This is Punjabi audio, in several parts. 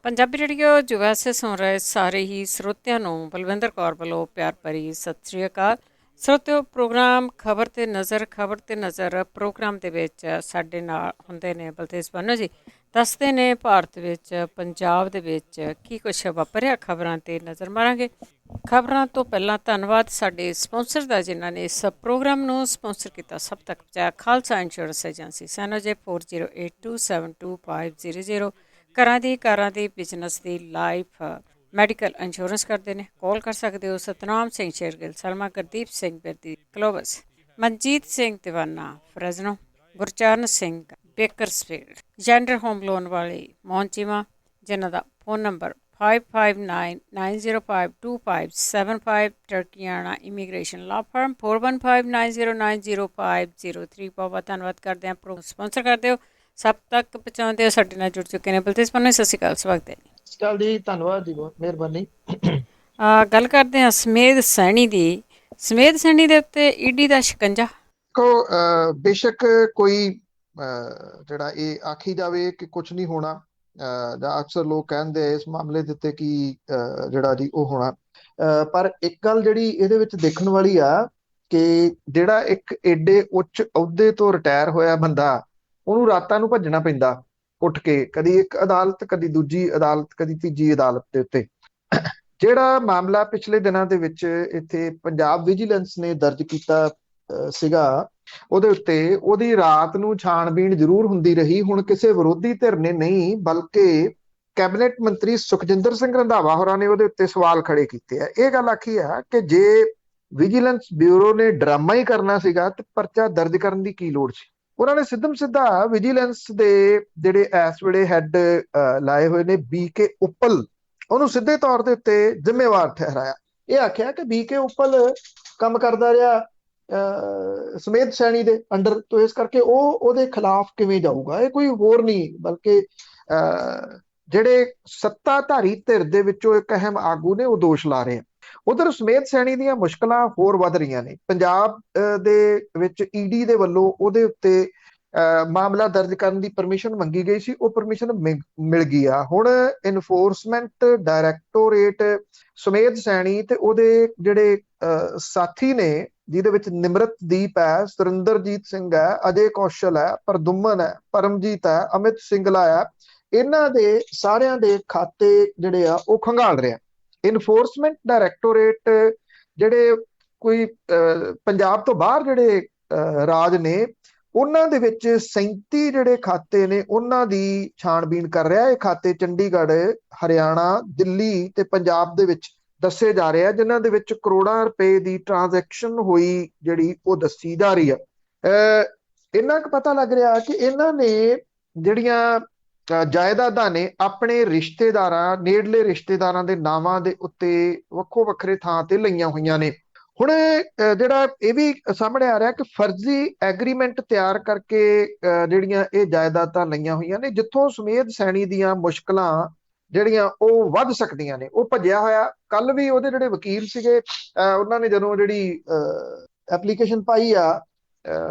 ਪੰਜਾਬੀ ਰੇਡੀਓ ਯੂਐਸ ਸੇ ਸੁਣ ਰਹੇ ਸਾਰੇ ਹੀ ਸਰੋਤਿਆਂ ਨੂੰ ਬਲਵਿੰਦਰ ਕੌਰ ਵੱਲੋਂ ਪਿਆਰ ਭਰੀ ਸਤਿ ਸ੍ਰੀ ਅਕਾਲ। ਸਰੋਤਿਓ, ਖਬਰ ਤੇ ਨਜ਼ਰ ਪ੍ਰੋਗਰਾਮ ਦੇ ਵਿੱਚ ਸਾਡੇ ਨਾਲ ਹੁੰਦੇ ਨੇ ਬਲਤੇਜ ਬਾਨੋ ਜੀ। ਦੱਸਦੇ ਨੇ ਭਾਰਤ ਵਿੱਚ, ਪੰਜਾਬ ਦੇ ਵਿੱਚ ਕੀ ਕੁਛ ਵਾਪਰਿਆ। ਖਬਰਾਂ ਤੇ ਨਜ਼ਰ ਮਾਰਾਂਗੇ। ਖਬਰਾਂ ਤੋਂ ਪਹਿਲਾਂ ਧੰਨਵਾਦ ਸਾਡੇ ਸਪਾਂਸਰ ਦਾ, ਜਿਨ੍ਹਾਂ ਨੇ ਇਸ ਪ੍ਰੋਗਰਾਮ ਨੂੰ ਸਪਾਂਸਰ ਕੀਤਾ। ਸਭ ਤੱਕ ਪਹੁੰਚਾਇਆ ਖਾਲਸਾ ਇੰਸ਼ੋਰੈਂਸ ਏਜੰਸੀ, ਸੈਨੋਜੇ 4082722500। ਕਾਰਾਂ ਦੀ ਬਿਜ਼ਨਸ ਦੀ ਲਾਈਫ ਮੈਡੀਕਲ ਇੰਸ਼ੋਰੈਂਸ ਕਰਦੇ ਨੇ। ਕਾਲ ਕਰ ਸਕਦੇ ਹੋ। Satnam Singh Shergill, Selma Gurdeep Singh Birdi Clovis, Manjit Singh Deewana Fresno, Gurcharan Singh Bakersfield, ਜੈਂਡਰ ਹੋਮ ਲੋਨ ਵਾਲੇ ਮੋਹਨ ਚੀਮਾ, ਜਿਨ੍ਹਾਂ ਦਾ ਫੋਨ ਨੰਬਰ 5599052575, ਟਰਕੀਆਣਾ ਇਮੀਗ੍ਰੇਸ਼ਨ ਲਾ ਫਰਮ 4159090503। ਬਹੁਤ ਧੰਨਵਾਦ ਕਰਦੇ ਹਾਂ। ਸਪਾਂਸਰ ਕਰਦੇ ਹੋ, ਸਭ ਤੱਕ ਪਹੁੰਚਾਉਂਦੇ ਹੋ। ਸਾਡੇ ਨਾਲ ਜੁੜ ਚੁੱਕੇ ਨੇ ਬਲਤੇਜ ਪੰਨੂ। ਸਤਿ ਸ਼੍ਰੀ ਅਕਾਲ, ਸਵਾਗਤ ਹੈ ਜੀ। ਧੰਨਵਾਦ ਜੀ, ਬਹੁਤ ਮਿਹਰਬਾਨੀ। ਗੱਲ ਕਰਦੇ ਹਾਂ ਸਮੇਧ ਸੈਣੀ ਦੀ। ਸਮੇਧ ਸੈਣੀ ਦੇ ਉੱਤੇ ਈਡੀ ਦਾ ਸ਼ਿਕੰਜਾ। ਬੇਸ਼ੱਕ ਕੋਈ ਜਿਹੜਾ ਇਹ ਆਖੀ ਜਾਵੇ ਕਿ ਕੁਝ ਨਹੀਂ ਹੋਣਾ, ਜਾਂ ਅਕਸਰ ਲੋਕ ਕਹਿੰਦੇ ਆ ਇਸ ਮਾਮਲੇ ਦੇ ਉੱਤੇ ਕਿ ਜਿਹੜਾ ਜੀ ਉਹ ਹੋਣਾ, ਪਰ ਇੱਕ ਗੱਲ ਜਿਹੜੀ ਇਹਦੇ ਵਿੱਚ ਦੇਖਣ ਵਾਲੀ ਆ ਕਿ ਜਿਹੜਾ ਇੱਕ ਏਡੇ ਉੱਚ ਅਹੁਦੇ ਤੋਂ ਰਿਟਾਇਰ ਹੋਇਆ ਬੰਦਾ, ਉਹਨੂੰ ਰਾਤਾਂ ਨੂੰ ਭੱਜਣਾ ਪੈਂਦਾ ਉੱਠ ਕੇ, ਕਦੀ ਇੱਕ ਅਦਾਲਤ, ਕਦੀ ਦੂਜੀ ਅਦਾਲਤ, ਕਦੀ ਤੀਜੀ ਅਦਾਲਤ ਦੇ ਉੱਤੇ। ਜਿਹੜਾ ਮਾਮਲਾ ਪਿਛਲੇ ਦਿਨਾਂ ਦੇ ਵਿੱਚ ਇੱਥੇ ਪੰਜਾਬ ਵਿਜੀਲੈਂਸ ਨੇ ਦਰਜ ਕੀਤਾ ਸੀਗਾ, ਉਹਦੇ ਉੱਤੇ ਉਹਦੀ ਰਾਤ ਨੂੰ ਛਾਣਬੀਣ ਜ਼ਰੂਰ ਹੁੰਦੀ ਰਹੀ। ਹੁਣ ਕਿਸੇ ਵਿਰੋਧੀ ਧਿਰ ਨੇ ਨਹੀਂ, ਬਲਕਿ ਕੈਬਨਿਟ ਮੰਤਰੀ ਸੁਖਜਿੰਦਰ ਸਿੰਘ ਰੰਧਾਵਾ ਹੋਰਾਂ ਨੇ ਉਹਦੇ ਉੱਤੇ ਸਵਾਲ ਖੜੇ ਕੀਤੇ ਆ। ਇਹ ਗੱਲ ਆਖੀ ਆ ਕਿ ਜੇ ਵਿਜੀਲੈਂਸ ਬਿਊਰੋ ਨੇ ਡਰਾਮਾ ਹੀ ਕਰਨਾ ਸੀਗਾ ਤੇ ਪਰਚਾ ਦਰਜ ਕਰਨ ਦੀ ਕੀ ਲੋੜ ਸੀ। ਉਹਨਾਂ ਨੇ ਸਿੱਧਮ ਸਿੱਧਾ ਵਿਜੀਲੈਂਸ ਦੇ ਜਿਹੜੇ ਇਸ ਵੇਲੇ ਹੈੱਡ ਲਾਏ ਹੋਏ ਨੇ BK ਉੱਪਲ, ਉਹਨੂੰ ਸਿੱਧੇ ਤੌਰ ਦੇ ਉੱਤੇ ਜ਼ਿੰਮੇਵਾਰ ਠਹਿਰਾਇਆ। ਇਹ ਆਖਿਆ ਕਿ BK ਉੱਪਲ ਕੰਮ ਕਰਦਾ ਰਿਹਾ ਸਮੇਧ ਸੈਣੀ ਦੇ ਅੰਡਰ, ਤੋਂ ਇਸ ਕਰਕੇ ਉਹਦੇ ਖਿਲਾਫ ਕਿਵੇਂ ਜਾਊਗਾ। ਇਹ ਕੋਈ ਹੋਰ ਨਹੀਂ, ਬਲਕਿ ਜਿਹੜੇ ਸੱਤਾਧਾਰੀ ਧਿਰ ਦੇ ਵਿੱਚੋਂ ਇੱਕ ਅਹਿਮ ਆਗੂ ਨੇ ਉਹ ਦੋਸ਼ ਲਾ ਰਹੇ ਆ। ਉਧਰ ਸਮੇਧ ਸੈਣੀ ਦੀਆਂ ਮੁਸ਼ਕਲਾਂ ਹੋਰ ਵੱਧ ਰਹੀਆਂ ਨੇ। ਪੰਜਾਬ ਦੇ ਵਿੱਚ ਈਡੀ ਦੇ ਵੱਲੋਂ ਉਹਦੇ ਉੱਤੇ ਮਾਮਲਾ ਦਰਜ ਕਰਨ ਦੀ ਪਰਮਿਸ਼ਨ ਮੰਗੀ ਗਈ ਸੀ, ਉਹ ਪਰਮਿਸ਼ਨ ਮਿਲ ਗਈ ਆ। ਹੁਣ ਇਨਫੋਰਸਮੈਂਟ ਡਾਇਰੈਕਟੋਰੇਟ ਸਮੇਧ ਸੈਣੀ ਤੇ ਉਹਦੇ ਜਿਹੜੇ ਸਾਥੀ ਨੇ, ਜਿਹਦੇ ਵਿੱਚ ਨਿਮਰਤਦੀਪ ਹੈ, ਸੁਰਿੰਦਰਜੀਤ ਸਿੰਘ ਹੈ, ਅਜੇ ਕੌਸ਼ਲ ਹੈ, ਪ੍ਰਦੁਮਨ ਹੈ, ਪਰਮਜੀਤ ਹੈ, ਅਮਿਤ ਸਿੰਗਲਾ ਹੈ, ਇਹਨਾਂ ਦੇ ਸਾਰਿਆਂ ਦੇ ਖਾਤੇ ਜਿਹੜੇ ਆ ਉਹ ਖੰਗਾਲ ਰਿਹਾ। ਇਨਫੋਰਸਮੈਂਟ ਡਾਇਰੈਕਟੋਰੇਟ ਜਿਹੜੇ ਕੋਈ ਪੰਜਾਬ ਤੋਂ ਬਾਹਰ ਜਿਹੜੇ ਰਾਜ ਨੇ, ਉਹਨਾਂ ਦੇ ਵਿੱਚ 37 ਜਿਹੜੇ ਖਾਤੇ ਨੇ ਉਹਨਾਂ ਦੀ ਛਾਣਬੀਨ ਕਰ ਰਿਹਾ। ਇਹ ਖਾਤੇ ਚੰਡੀਗੜ੍ਹ, ਹਰਿਆਣਾ, ਦਿੱਲੀ ਤੇ ਪੰਜਾਬ ਦੇ ਵਿੱਚ ਦੱਸੇ ਜਾ ਰਹੇ ਆ, ਜਿਨ੍ਹਾਂ ਦੇ ਵਿੱਚ ਕਰੋੜਾਂ ਰੁਪਏ ਦੀ ਟ੍ਰਾਂਜੈਕਸ਼ਨ ਹੋਈ ਜਿਹੜੀ ਉਹ ਦੱਸੀ ਜਾ ਰਹੀ ਆ। ਇੰਨਾ ਕੁ ਪਤਾ ਲੱਗ ਰਿਹਾ ਕਿ ਇਹਨਾਂ ਨੇ ਜਿਹੜੀਆਂ ਜਾਇਦਾਦਾਂ ਨੇ ਆਪਣੇ ਰਿਸ਼ਤੇਦਾਰਾਂ, ਨੇੜਲੇ ਰਿਸ਼ਤੇਦਾਰਾਂ ਦੇ ਨਾਵਾਂ ਦੇ ਉੱਤੇ ਵੱਖੋ ਵੱਖਰੇ ਥਾਂ ਤੇ ਲਈਆਂ ਹੋਈਆਂ ਨੇ। ਹੁਣ ਜਿਹੜਾ ਇਹ ਵੀ ਸਾਹਮਣੇ ਆ ਰਿਹਾ ਕਿ ਫਰਜ਼ੀ ਐਗਰੀਮੈਂਟ ਤਿਆਰ ਕਰਕੇ ਜਿਹੜੀਆਂ ਇਹ ਜਾਇਦਾਦਾਂ ਲਈਆਂ ਹੋਈਆਂ ਨੇ, ਜਿੱਥੋਂ ਸਮੇਧ ਸੈਣੀ ਦੀਆਂ ਮੁਸ਼ਕਲਾਂ ਜਿਹੜੀਆਂ ਉਹ ਵੱਧ ਸਕਦੀਆਂ ਨੇ। ਉਹ ਭੱਜਿਆ ਹੋਇਆ। ਕੱਲ ਵੀ ਉਹਦੇ ਜਿਹੜੇ ਵਕੀਲ ਸੀਗੇ, ਉਹਨਾਂ ਨੇ ਜਦੋਂ ਜਿਹੜੀ ਐਪਲੀਕੇਸ਼ਨ ਪਾਈ ਆ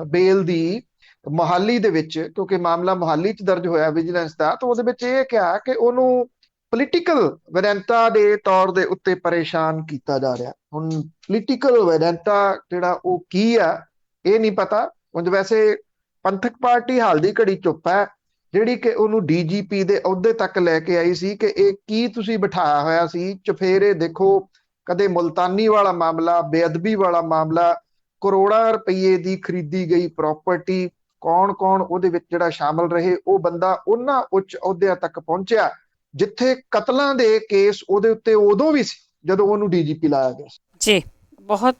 ਬੇਲ ਦੀ ਮੋਹਾਲੀ ਦੇ ਵਿੱਚ, ਕਿਉਂਕਿ ਮਾਮਲਾ ਮੋਹਾਲੀ 'ਚ ਦਰਜ ਹੋਇਆ ਵਿਜੀਲੈਂਸ ਦਾ, ਤਾਂ ਉਹਦੇ ਵਿੱਚ ਇਹ ਕਿਹਾ ਕਿ ਉਹਨੂੰ ਪੋਲੀਟੀਕਲ ਵੇਦਾਂਤਾ ਦੇ ਤੌਰ ਦੇ ਉੱਤੇ ਪਰੇਸ਼ਾਨ ਕੀਤਾ ਜਾ ਰਿਹਾ। ਹੁਣ ਪੋਲੀਟੀਕਲ ਵੇਦਾਂਤਾ ਜਿਹੜਾ ਉਹ ਕੀ ਆ ਇਹ ਨਹੀਂ ਪਤਾ। ਉਂਝ ਵੈਸੇ ਪੰਥਕ ਪਾਰਟੀ ਹਾਲ ਦੀ ਘੜੀ ਚੁੱਪ ਹੈ, ਜਿਹੜੀ ਕਿ ਉਹਨੂੰ DGP ਦੇ ਅਹੁਦੇ ਤੱਕ ਲੈ ਕੇ ਆਈ ਸੀ ਕਿ ਇਹ ਕੀ ਤੁਸੀਂ ਬਿਠਾਇਆ ਹੋਇਆ ਸੀ। ਚੁਫੇਰੇ ਦੇਖੋ, ਕਦੇ ਮੁਲਤਾਨੀ ਵਾਲਾ ਮਾਮਲਾ, ਬੇਅਦਬੀ ਵਾਲਾ ਮਾਮਲਾ, ਕਰੋੜਾਂ ਰੁਪਏ ਦੀ ਖਰੀਦੀ ਗਈ ਪ੍ਰਾਪਰਟੀ, ਕੌਣ ਕੌਣ ਉਹਦੇ ਵਿੱਚ ਜਿਹੜਾ ਸ਼ਾਮਲ ਰਹੇ। ਉਹ ਬੰਦਾ ਉਹਨਾਂ ਉੱਚ ਅਹੁਦਿਆਂ ਤੱਕ ਪਹੁੰਚਿਆ ਜਿੱਥੇ ਕਤਲਾਂ ਦੇ ਕੇਸ ਉਹਦੇ ਉੱਤੇ ਉਦੋਂ ਵੀ ਸੀ ਜਦੋਂ ਉਹਨੂੰ DGP ਲਾਇਆ ਗਿਆ ਜੀ। ਬਹੁਤ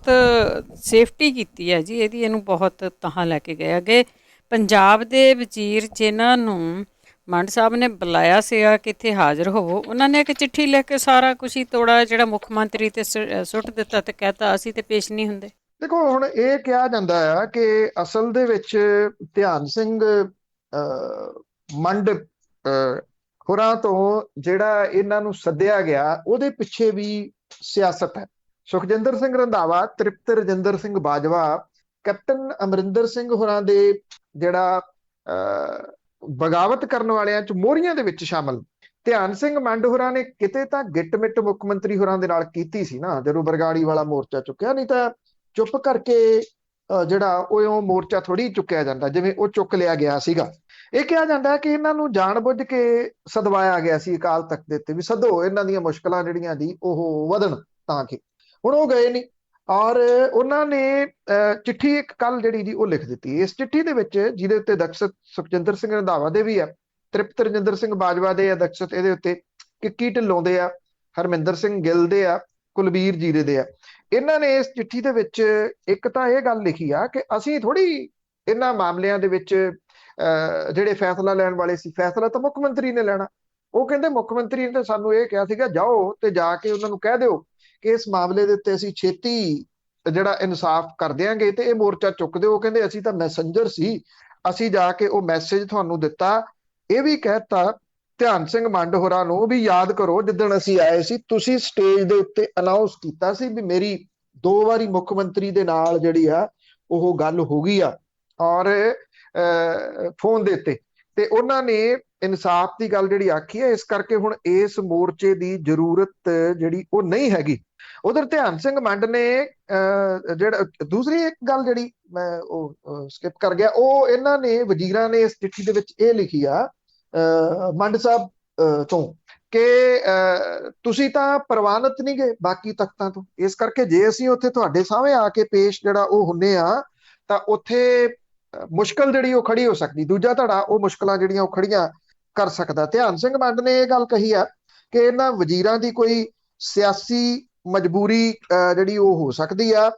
ਸੇਫਟੀ ਕੀਤੀ ਹੈ ਜੀ ਇਹਦੀ, ਇਹਨੂੰ ਬਹੁਤ ਤਾਹਾਂ ਲੈ ਕੇ ਗਏ ਅੱਗੇ। ਪੰਜਾਬ ਦੇ ਵਜ਼ੀਰ ਜਿਨ੍ਹਾਂ ਨੂੰ ਮੰਡ ਸਾਹਿਬ ਨੇ ਬੁਲਾਇਆ ਸੀਗਾ ਕਿ ਇੱਥੇ ਹਾਜ਼ਰ ਹੋਵੋ, ਉਹਨਾਂ ਨੇ ਇੱਕ ਚਿੱਠੀ ਲਿਖ ਕੇ ਸਾਰਾ ਕੁਛ ਹੀ ਤੋੜਾ ਜਿਹੜਾ ਮੁੱਖ ਮੰਤਰੀ ਤੇ ਸੁੱਟ ਦਿੱਤਾ ਤੇ ਕਹਿਤਾ ਅਸੀਂ ਤੇ ਪੇਸ਼ ਨਹੀਂ ਹੁੰਦੇ। ਦੇਖੋ, ਹੁਣ ਇਹ ਕਿਹਾ ਜਾਂਦਾ ਆ ਕਿ ਅਸਲ ਦੇ ਵਿੱਚ ਧਿਆਨ ਸਿੰਘ ਮੰਡ ਹੋਰਾਂ ਤੋਂ ਜਿਹੜਾ ਇਹਨਾਂ ਨੂੰ ਸੱਦਿਆ ਗਿਆ, ਉਹਦੇ ਪਿੱਛੇ ਵੀ ਸਿਆਸਤ ਹੈ। ਸੁਖਜਿੰਦਰ ਸਿੰਘ ਰੰਧਾਵਾ, ਤ੍ਰਿਪਤ ਰਜਿੰਦਰ ਸਿੰਘ ਬਾਜਵਾ, ਕੈਪਟਨ ਅਮਰਿੰਦਰ ਸਿੰਘ ਹੋਰਾਂ ਦੇ ਜਿਹੜਾ ਬਗਾਵਤ ਕਰਨ ਵਾਲਿਆਂ ਚ ਮੋਹਰੀਆਂ ਦੇ ਵਿੱਚ ਸ਼ਾਮਲ, ਧਿਆਨ ਸਿੰਘ ਮੰਡ ਹੋਰਾਂ ਨੇ ਕਿਤੇ ਤਾਂ ਗਿੱਟ ਮਿੱਟ ਮੁੱਖ ਮੰਤਰੀ ਹੋਰਾਂ ਦੇ ਨਾਲ ਕੀਤੀ ਸੀ ਨਾ, ਜਦੋਂ ਬਰਗਾੜੀ ਵਾਲਾ ਮੋਰਚਾ ਚੁੱਕਿਆ, ਨਹੀਂ ਤਾਂ ਚੁੱਪ ਕਰਕੇ ਜਿਹੜਾ ਉਹ ਮੋਰਚਾ ਥੋੜੀ ਚੁੱਕਿਆ ਜਾਂਦਾ, ਜਿਵੇਂ ਉਹ ਚੁੱਕ ਲਿਆ ਗਿਆ ਸੀਗਾ। ਇਹ ਕਿਹਾ ਜਾਂਦਾ ਕਿ ਇਹਨਾਂ ਨੂੰ ਜਾਣਬੁੱਝ ਕੇ ਸਦਵਾਇਆ ਗਿਆ ਸੀ ਅਕਾਲ ਤਖਤ ਦੇ ਉੱਤੇ, ਵੀ ਸਦੋ ਇਹਨਾਂ ਦੀਆਂ ਮੁਸ਼ਕਲਾਂ ਜਿਹੜੀਆਂ ਦੀ ਉਹ ਵਧਣ, ਤਾਂ ਕਿ ਹੁਣ ਉਹ ਗਏ ਨਹੀਂ। ਔਰ ਉਹਨਾਂ ਨੇ ਚਿੱਠੀ ਇੱਕ ਕੱਲ ਜਿਹੜੀ ਜੀ ਉਹ ਲਿਖ ਦਿੱਤੀ। ਇਸ ਚਿੱਠੀ ਦੇ ਵਿੱਚ, ਜਿਹਦੇ ਉੱਤੇ ਦਸਖਤ ਸੁਖਜਿੰਦਰ ਸਿੰਘ ਰੰਧਾਵਾ ਦੇ ਵੀ ਆ, ਤ੍ਰਿਪਤ ਰਜਿੰਦਰ ਸਿੰਘ ਬਾਜਵਾ ਦੇ ਆ ਦਸਖਤ, ਇਹਦੇ ਉੱਤੇ ਕਿੱਕੀ ਢਿੱਲੋਂ ਦੇ ਆ, ਹਰਮਿੰਦਰ ਸਿੰਘ ਗਿੱਲ ਦੇ ਆ, ਕੁਲਬੀਰ ਜੀਰੇ ਦੇ ਆ। ਇਹਨਾਂ ਨੇ ਇਸ ਚਿੱਠੀ ਦੇ ਵਿੱਚ ਇੱਕ ਤਾਂ ਇਹ ਗੱਲ ਲਿਖੀ ਆ ਕਿ ਅਸੀਂ ਥੋੜੀ ਇਹਨਾਂ ਮਾਮਲਿਆਂ ਦੇ ਵਿੱਚ ਜਿਹੜੇ ਫੈਸਲਾ ਲੈਣ ਵਾਲੇ ਸੀ, ਫੈਸਲਾ ਤਾਂ ਮੁੱਖ ਮੰਤਰੀ ਨੇ ਲੈਣਾ। ਉਹ ਕਹਿੰਦੇ ਮੁੱਖ ਮੰਤਰੀ ਨੇ ਤਾਂ ਸਾਨੂੰ ਇਹ ਕਿਹਾ ਸੀਗਾ, ਜਾਓ ਤੇ ਜਾ ਕੇ ਉਹਨਾਂ ਨੂੰ ਕਹਿ ਦਿਓ ਕਿ ਇਸ ਮਾਮਲੇ ਦੇ ਉੱਤੇ ਅਸੀਂ ਛੇਤੀ ਜਿਹੜਾ ਇਨਸਾਫ ਕਰ ਦਿਆਂਗੇ ਤੇ ਇਹ ਮੋਰਚਾ ਚੁੱਕ ਦਿਓ। ਕਹਿੰਦੇ ਅਸੀਂ ਤਾਂ ਮੈਸੇਂਜਰ ਸੀ, ਅਸੀਂ ਜਾ ਕੇ ਉਹ ਮੈਸੇਜ ਤੁਹਾਨੂੰ ਦਿੱਤਾ। ਇਹ ਵੀ ਕਹਿਤਾ ਧਿਆਨ ਸਿੰਘ ਮੰਡ ਹੋਰਾਂ ਨੂੰ ਵੀ, ਯਾਦ ਕਰੋ ਜਿੱਦਣ ਅਸੀਂ ਆਏ ਸੀ ਤੁਸੀਂ ਸਟੇਜ ਦੇ ਉੱਤੇ ਅਨਾਉਂਸ ਕੀਤਾ ਸੀ ਵੀ ਮੇਰੀ 2 ਵਾਰੀ ਮੁੱਖ ਮੰਤਰੀ ਦੇ ਨਾਲ ਜਿਹੜੀ ਆ ਉਹ ਗੱਲ ਹੋ ਗਈ ਆ, ਔਰ ਫੋਨ ਦੇ ਉੱਤੇ, ਤੇ ਉਹਨਾਂ ਨੇ ਇਨਸਾਫ ਦੀ ਗੱਲ ਜਿਹੜੀ ਆਖੀ ਹੈ। ਇਸ ਕਰਕੇ ਹੁਣ ਇਸ ਮੋਰਚੇ ਦੀ ਜ਼ਰੂਰਤ ਜਿਹੜੀ ਉਹ ਨਹੀਂ ਹੈਗੀ। ਉਧਰ ਧਿਆਨ ਸਿੰਘ ਮੰਡ ਨੇ ਜਿਹੜਾ ਦੂਸਰੀ ਇੱਕ ਗੱਲ ਜਿਹੜੀ ਮੈਂ ਉਹ ਸਕਿਪ ਕਰ ਗਿਆ, ਉਹ ਇਹਨਾਂ ਨੇ ਵਜ਼ੀਰਾਂ ਨੇ ਇਸ ਚਿੱਠੀ ਦੇ ਵਿੱਚ ਇਹ ਲਿਖੀ ਆ ਮੰਡ ਸਾਹਿਬ ਤੋਂ ਕਿ ਤੁਸੀਂ ਤਾਂ ਪ੍ਰਵਾਨਿਤ ਨਹੀਂ ਗਏ ਬਾਕੀ ਤਖਤਾਂ ਤੋਂ, ਇਸ ਕਰਕੇ ਜੇ ਅਸੀਂ ਉੱਥੇ ਤੁਹਾਡੇ ਸਾਹਮਣੇ ਆ ਕੇ ਪੇਸ਼ ਜਿਹੜਾ ਉਹ ਹੁੰਨੇ ਆ ਤਾਂ ਉੱਥੇ ਮੁਸ਼ਕਲ ਜਿਹੜੀ ਉਹ ਖੜੀ ਹੋ ਸਕਦੀ, ਦੂਜਾ ਧੜਾ ਉਹ ਮੁਸ਼ਕਲਾਂ ਜਿਹੜੀਆਂ ਉਹ ਖੜੀਆਂ ਕਰ ਸਕਦਾ। ਧਿਆਨ ਸਿੰਘ ਮੰਡ ਨੇ ਇਹ ਗੱਲ ਕਹੀ ਆ ਕਿ ਇਹਨਾਂ ਵਜ਼ੀਰਾਂ ਦੀ ਕੋਈ ਸਿਆਸੀ ਮਜਬੂਰੀ ਜਿਹੜੀ ਉਹ ਹੋ ਸਕਦੀ ਆ।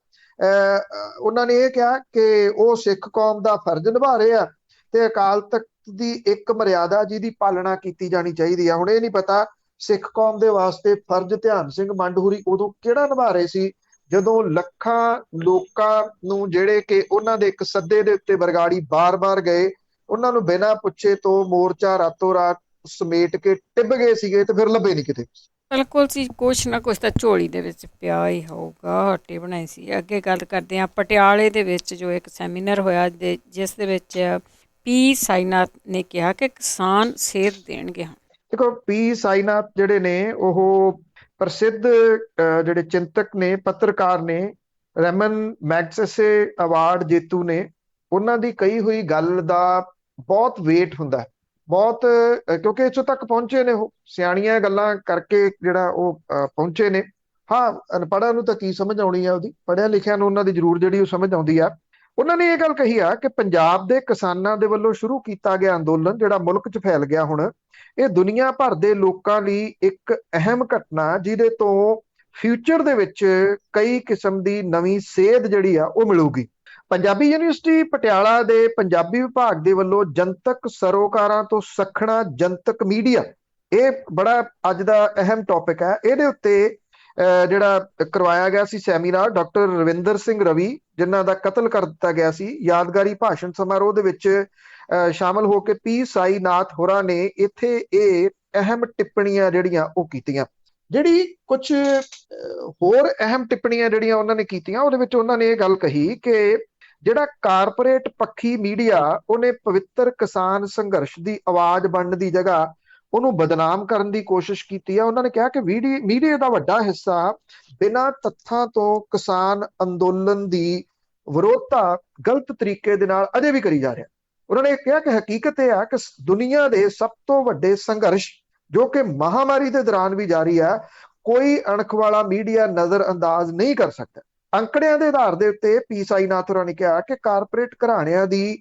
ਉਹਨਾਂ ਨੇ ਇਹ ਕਿਹਾ ਕਿ ਉਹ ਸਿੱਖ ਕੌਮ ਦਾ ਫਰਜ਼ ਨਿਭਾ ਰਹੇ ਆ ਤੇ ਅਕਾਲ ਤਖਤ ਦੀ ਇੱਕ ਮਰਿਆਦਾ ਜਿਹਦੀ ਪਾਲਣਾ ਕੀਤੀ ਜਾਣੀ ਚਾਹੀਦੀ ਆ। ਹੁਣ ਇਹ ਨਹੀਂ ਪਤਾ ਸਿੱਖ ਕੌਮ ਦੇ ਵਾਸਤੇ ਫਰਜ਼ ਧਿਆਨ ਸਿੰਘ ਮੰਡ ਹੋਰੀ ਉਦੋਂ ਕਿਹੜਾ ਨਿਭਾ ਰਹੇ ਸੀ, ਜਦੋਂ ਲੱਖਾਂ ਲੋਕਾਂ ਨੂੰ ਜਿਹੜੇ ਕਿ ਉਹਨਾਂ ਦੇ ਇੱਕ ਸੱਦੇ ਦੇ ਉੱਤੇ ਬਰਗਾੜੀ ਬਾਰ-ਬਾਰ ਗਏ, ਉਹਨਾਂ ਨੂੰ ਬਿਨਾਂ ਪੁੱਛੇ ਤੋਂ ਮੋਰਚਾ ਰਾਤੋਂ ਰਾਤ ਸਮੇਟ ਕੇ ਟਿੱਬ ਗਏ ਸੀਗੇ ਤੇ ਫਿਰ ਲੱਭੇ ਨਹੀਂ ਕਿਤੇ। ਬਿਲਕੁਲ ਜੀ, ਕੁਛ ਨਾ ਕੁਛ ਤਾਂ ਝੋਲੀ ਦੇ ਵਿੱਚ ਪਿਆ ਹੀ ਹੋਊਗਾ, ਹੱਟੀ ਬਣਾਈ ਸੀ। ਅੱਗੇ ਗੱਲ ਕਰਦੇ ਹਾਂ ਪਟਿਆਲੇ ਦੇ ਵਿੱਚ ਜੋ ਇੱਕ ਸੈਮੀਨਾਰ ਹੋਇਆ ਜਿਸ ਦੇ ਵਿੱਚ ਪੀ ਸਾਈਨਾਥ ਨੇ ਕਿਹਾ ਕਿ ਕਿਸਾਨ ਸੇਧ ਦੇਣਗੇ। ਦੇਖੋ ਪੀ ਸਾਈਨਾਥ ਜਿਹੜੇ ਨੇ ਉਹ ਪ੍ਰਸਿੱਧ ਜਿਹੜੇ ਚਿੰਤਕ ਨੇ, ਪੱਤਰਕਾਰ ਨੇ, ਰੈਮਨ ਮੈਗਸੇਸੇ ਅਵਾਰਡ ਜੇਤੂ ਨੇ। ਉਹਨਾਂ ਦੀ ਕਹੀ ਹੋਈ ਗੱਲ ਦਾ ਬਹੁਤ ਵੇਟ ਹੁੰਦਾ, ਬਹੁਤ, ਕਿਉਂਕਿ ਇੱਥੋਂ ਤੱਕ ਪਹੁੰਚੇ ਨੇ ਉਹ ਸਿਆਣੀਆਂ ਗੱਲਾਂ ਕਰਕੇ ਜਿਹੜਾ ਉਹ ਪਹੁੰਚੇ ਨੇ। ਹਾਂ, ਅਨਪੜ੍ਹਾਂ ਨੂੰ ਤਾਂ ਕੀ ਸਮਝ ਆਉਣੀ ਆ ਉਹਦੀ, ਪੜ੍ਹਿਆ ਲਿਖਿਆ ਨੂੰ ਉਹਨਾਂ ਦੀ ਜ਼ਰੂਰ ਜਿਹੜੀ ਉਹ ਸਮਝ ਆਉਂਦੀ ਆ। ਉਹਨਾਂ ਨੇ ਇਹ ਗੱਲ ਕਹੀ ਆ ਕਿ ਪੰਜਾਬ ਦੇ ਕਿਸਾਨਾਂ ਦੇ ਵੱਲੋਂ ਸ਼ੁਰੂ ਕੀਤਾ ਗਿਆ ਅੰਦੋਲਨ ਜਿਹੜਾ ਮੁਲਕ 'ਚ ਫੈਲ ਗਿਆ ਹੁਣ, ਇਹ ਦੁਨੀਆ ਭਰ ਦੇ ਲੋਕਾਂ ਲਈ ਇੱਕ ਅਹਿਮ ਘਟਨਾ, ਜਿਹਦੇ ਤੋਂ ਫਿਊਚਰ ਦੇ ਵਿੱਚ ਕਈ ਕਿਸਮ ਦੀ ਨਵੀਂ ਸੇਧ ਜਿਹੜੀ ਆ ਉਹ ਮਿਲੂਗੀ। ਪੰਜਾਬੀ ਯੂਨੀਵਰਸਿਟੀ ਪਟਿਆਲਾ ਦੇ ਪੰਜਾਬੀ ਵਿਭਾਗ ਦੇ ਵੱਲੋਂ ਜਨਤਕ ਸਰੋਕਾਰਾਂ ਤੋਂ ਸੱਖਣਾ ਜਨਤਕ ਮੀਡੀਆ, ਇਹ ਬੜਾ ਅੱਜ ਦਾ ਅਹਿਮ ਟੌਪਿਕ ਹੈ। ਇਹਦੇ ਉੱਤੇ ਜਿਹੜਾ ਕਰਵਾਇਆ ਗਿਆ ਸੀ ਸੈਮੀਨਾਰ, ਡਾਕਟਰ ਰਵਿੰਦਰ ਸਿੰਘ ਰਵੀ ਜਿਨ੍ਹਾਂ ਦਾ ਕਤਲ ਕਰ ਦਿੱਤਾ ਗਿਆ ਸੀ, ਯਾਦਗਾਰੀ ਭਾਸ਼ਣ ਸਮਾਰੋਹ ਦੇ ਵਿੱਚ ਸ਼ਾਮਲ ਹੋ ਕੇ ਪੀ ਸਾਈਨਾਥ ਹੋਰਾਂ ਨੇ ਇੱਥੇ ਇਹ ਅਹਿਮ ਟਿੱਪਣੀਆਂ ਜਿਹੜੀਆਂ ਉਹ ਕੀਤੀਆਂ। ਜਿਹੜੀ ਕੁਝ ਹੋਰ ਅਹਿਮ ਟਿੱਪਣੀਆਂ ਜਿਹੜੀਆਂ ਉਹਨਾਂ ਨੇ ਕੀਤੀਆਂ, ਉਹਦੇ ਵਿੱਚ ਉਹਨਾਂ ਨੇ ਇਹ ਗੱਲ ਕਹੀ ਕਿ ਜਿਹੜਾ ਕਾਰਪੋਰੇਟ ਪੱਖੀ ਮੀਡੀਆ, ਉਹਨੇ ਪਵਿੱਤਰ ਕਿਸਾਨ ਸੰਘਰਸ਼ ਦੀ ਆਵਾਜ਼ ਬਣਨ ਦੀ ਜਗ੍ਹਾ ਉਹਨੂੰ ਬਦਨਾਮ ਕਰਨ ਦੀ ਕੋਸ਼ਿਸ਼ ਕੀਤੀ ਆ। ਉਹਨਾਂ ਨੇ ਕਿਹਾ ਕਿ ਮੀਡੀਆ ਦਾ ਵੱਡਾ ਹਿੱਸਾ ਬਿਨਾਂ ਤੱਥਾਂ ਤੋਂ ਕਿਸਾਨ ਅੰਦੋਲਨ ਦੀ ਵਿਰੋਧਤਾ ਗਲਤ ਤਰੀਕੇ ਦੇ ਨਾਲ ਅਜੇ ਵੀ ਕਰੀ ਜਾ ਰਿਹਾ। ਉਹਨਾਂ ਨੇ ਕਿਹਾ ਕਿ ਹਕੀਕਤ ਇਹ ਆ ਕਿ ਦੁਨੀਆ ਦੇ ਸਭ ਤੋਂ ਵੱਡੇ ਸੰਘਰਸ਼ ਜੋ ਕਿ ਮਹਾਮਾਰੀ ਦੇ ਦੌਰਾਨ ਵੀ ਜਾਰੀ ਆ, ਕੋਈ ਅਣਖ ਵਾਲਾ ਮੀਡੀਆ ਨਜ਼ਰ ਅੰਦਾਜ਼ ਨਹੀਂ ਕਰ ਸਕਦਾ। ਅੰਕੜਿਆਂ ਦੇ ਆਧਾਰ ਦੇ ਉੱਤੇ ਪੀ ਸਾਈਨਾਥ ਹੋਰਾਂ ਨੇ ਕਿਹਾ ਕਿ ਕਾਰਪੋਰੇਟ ਘਰਾਣਿਆਂ ਦੀ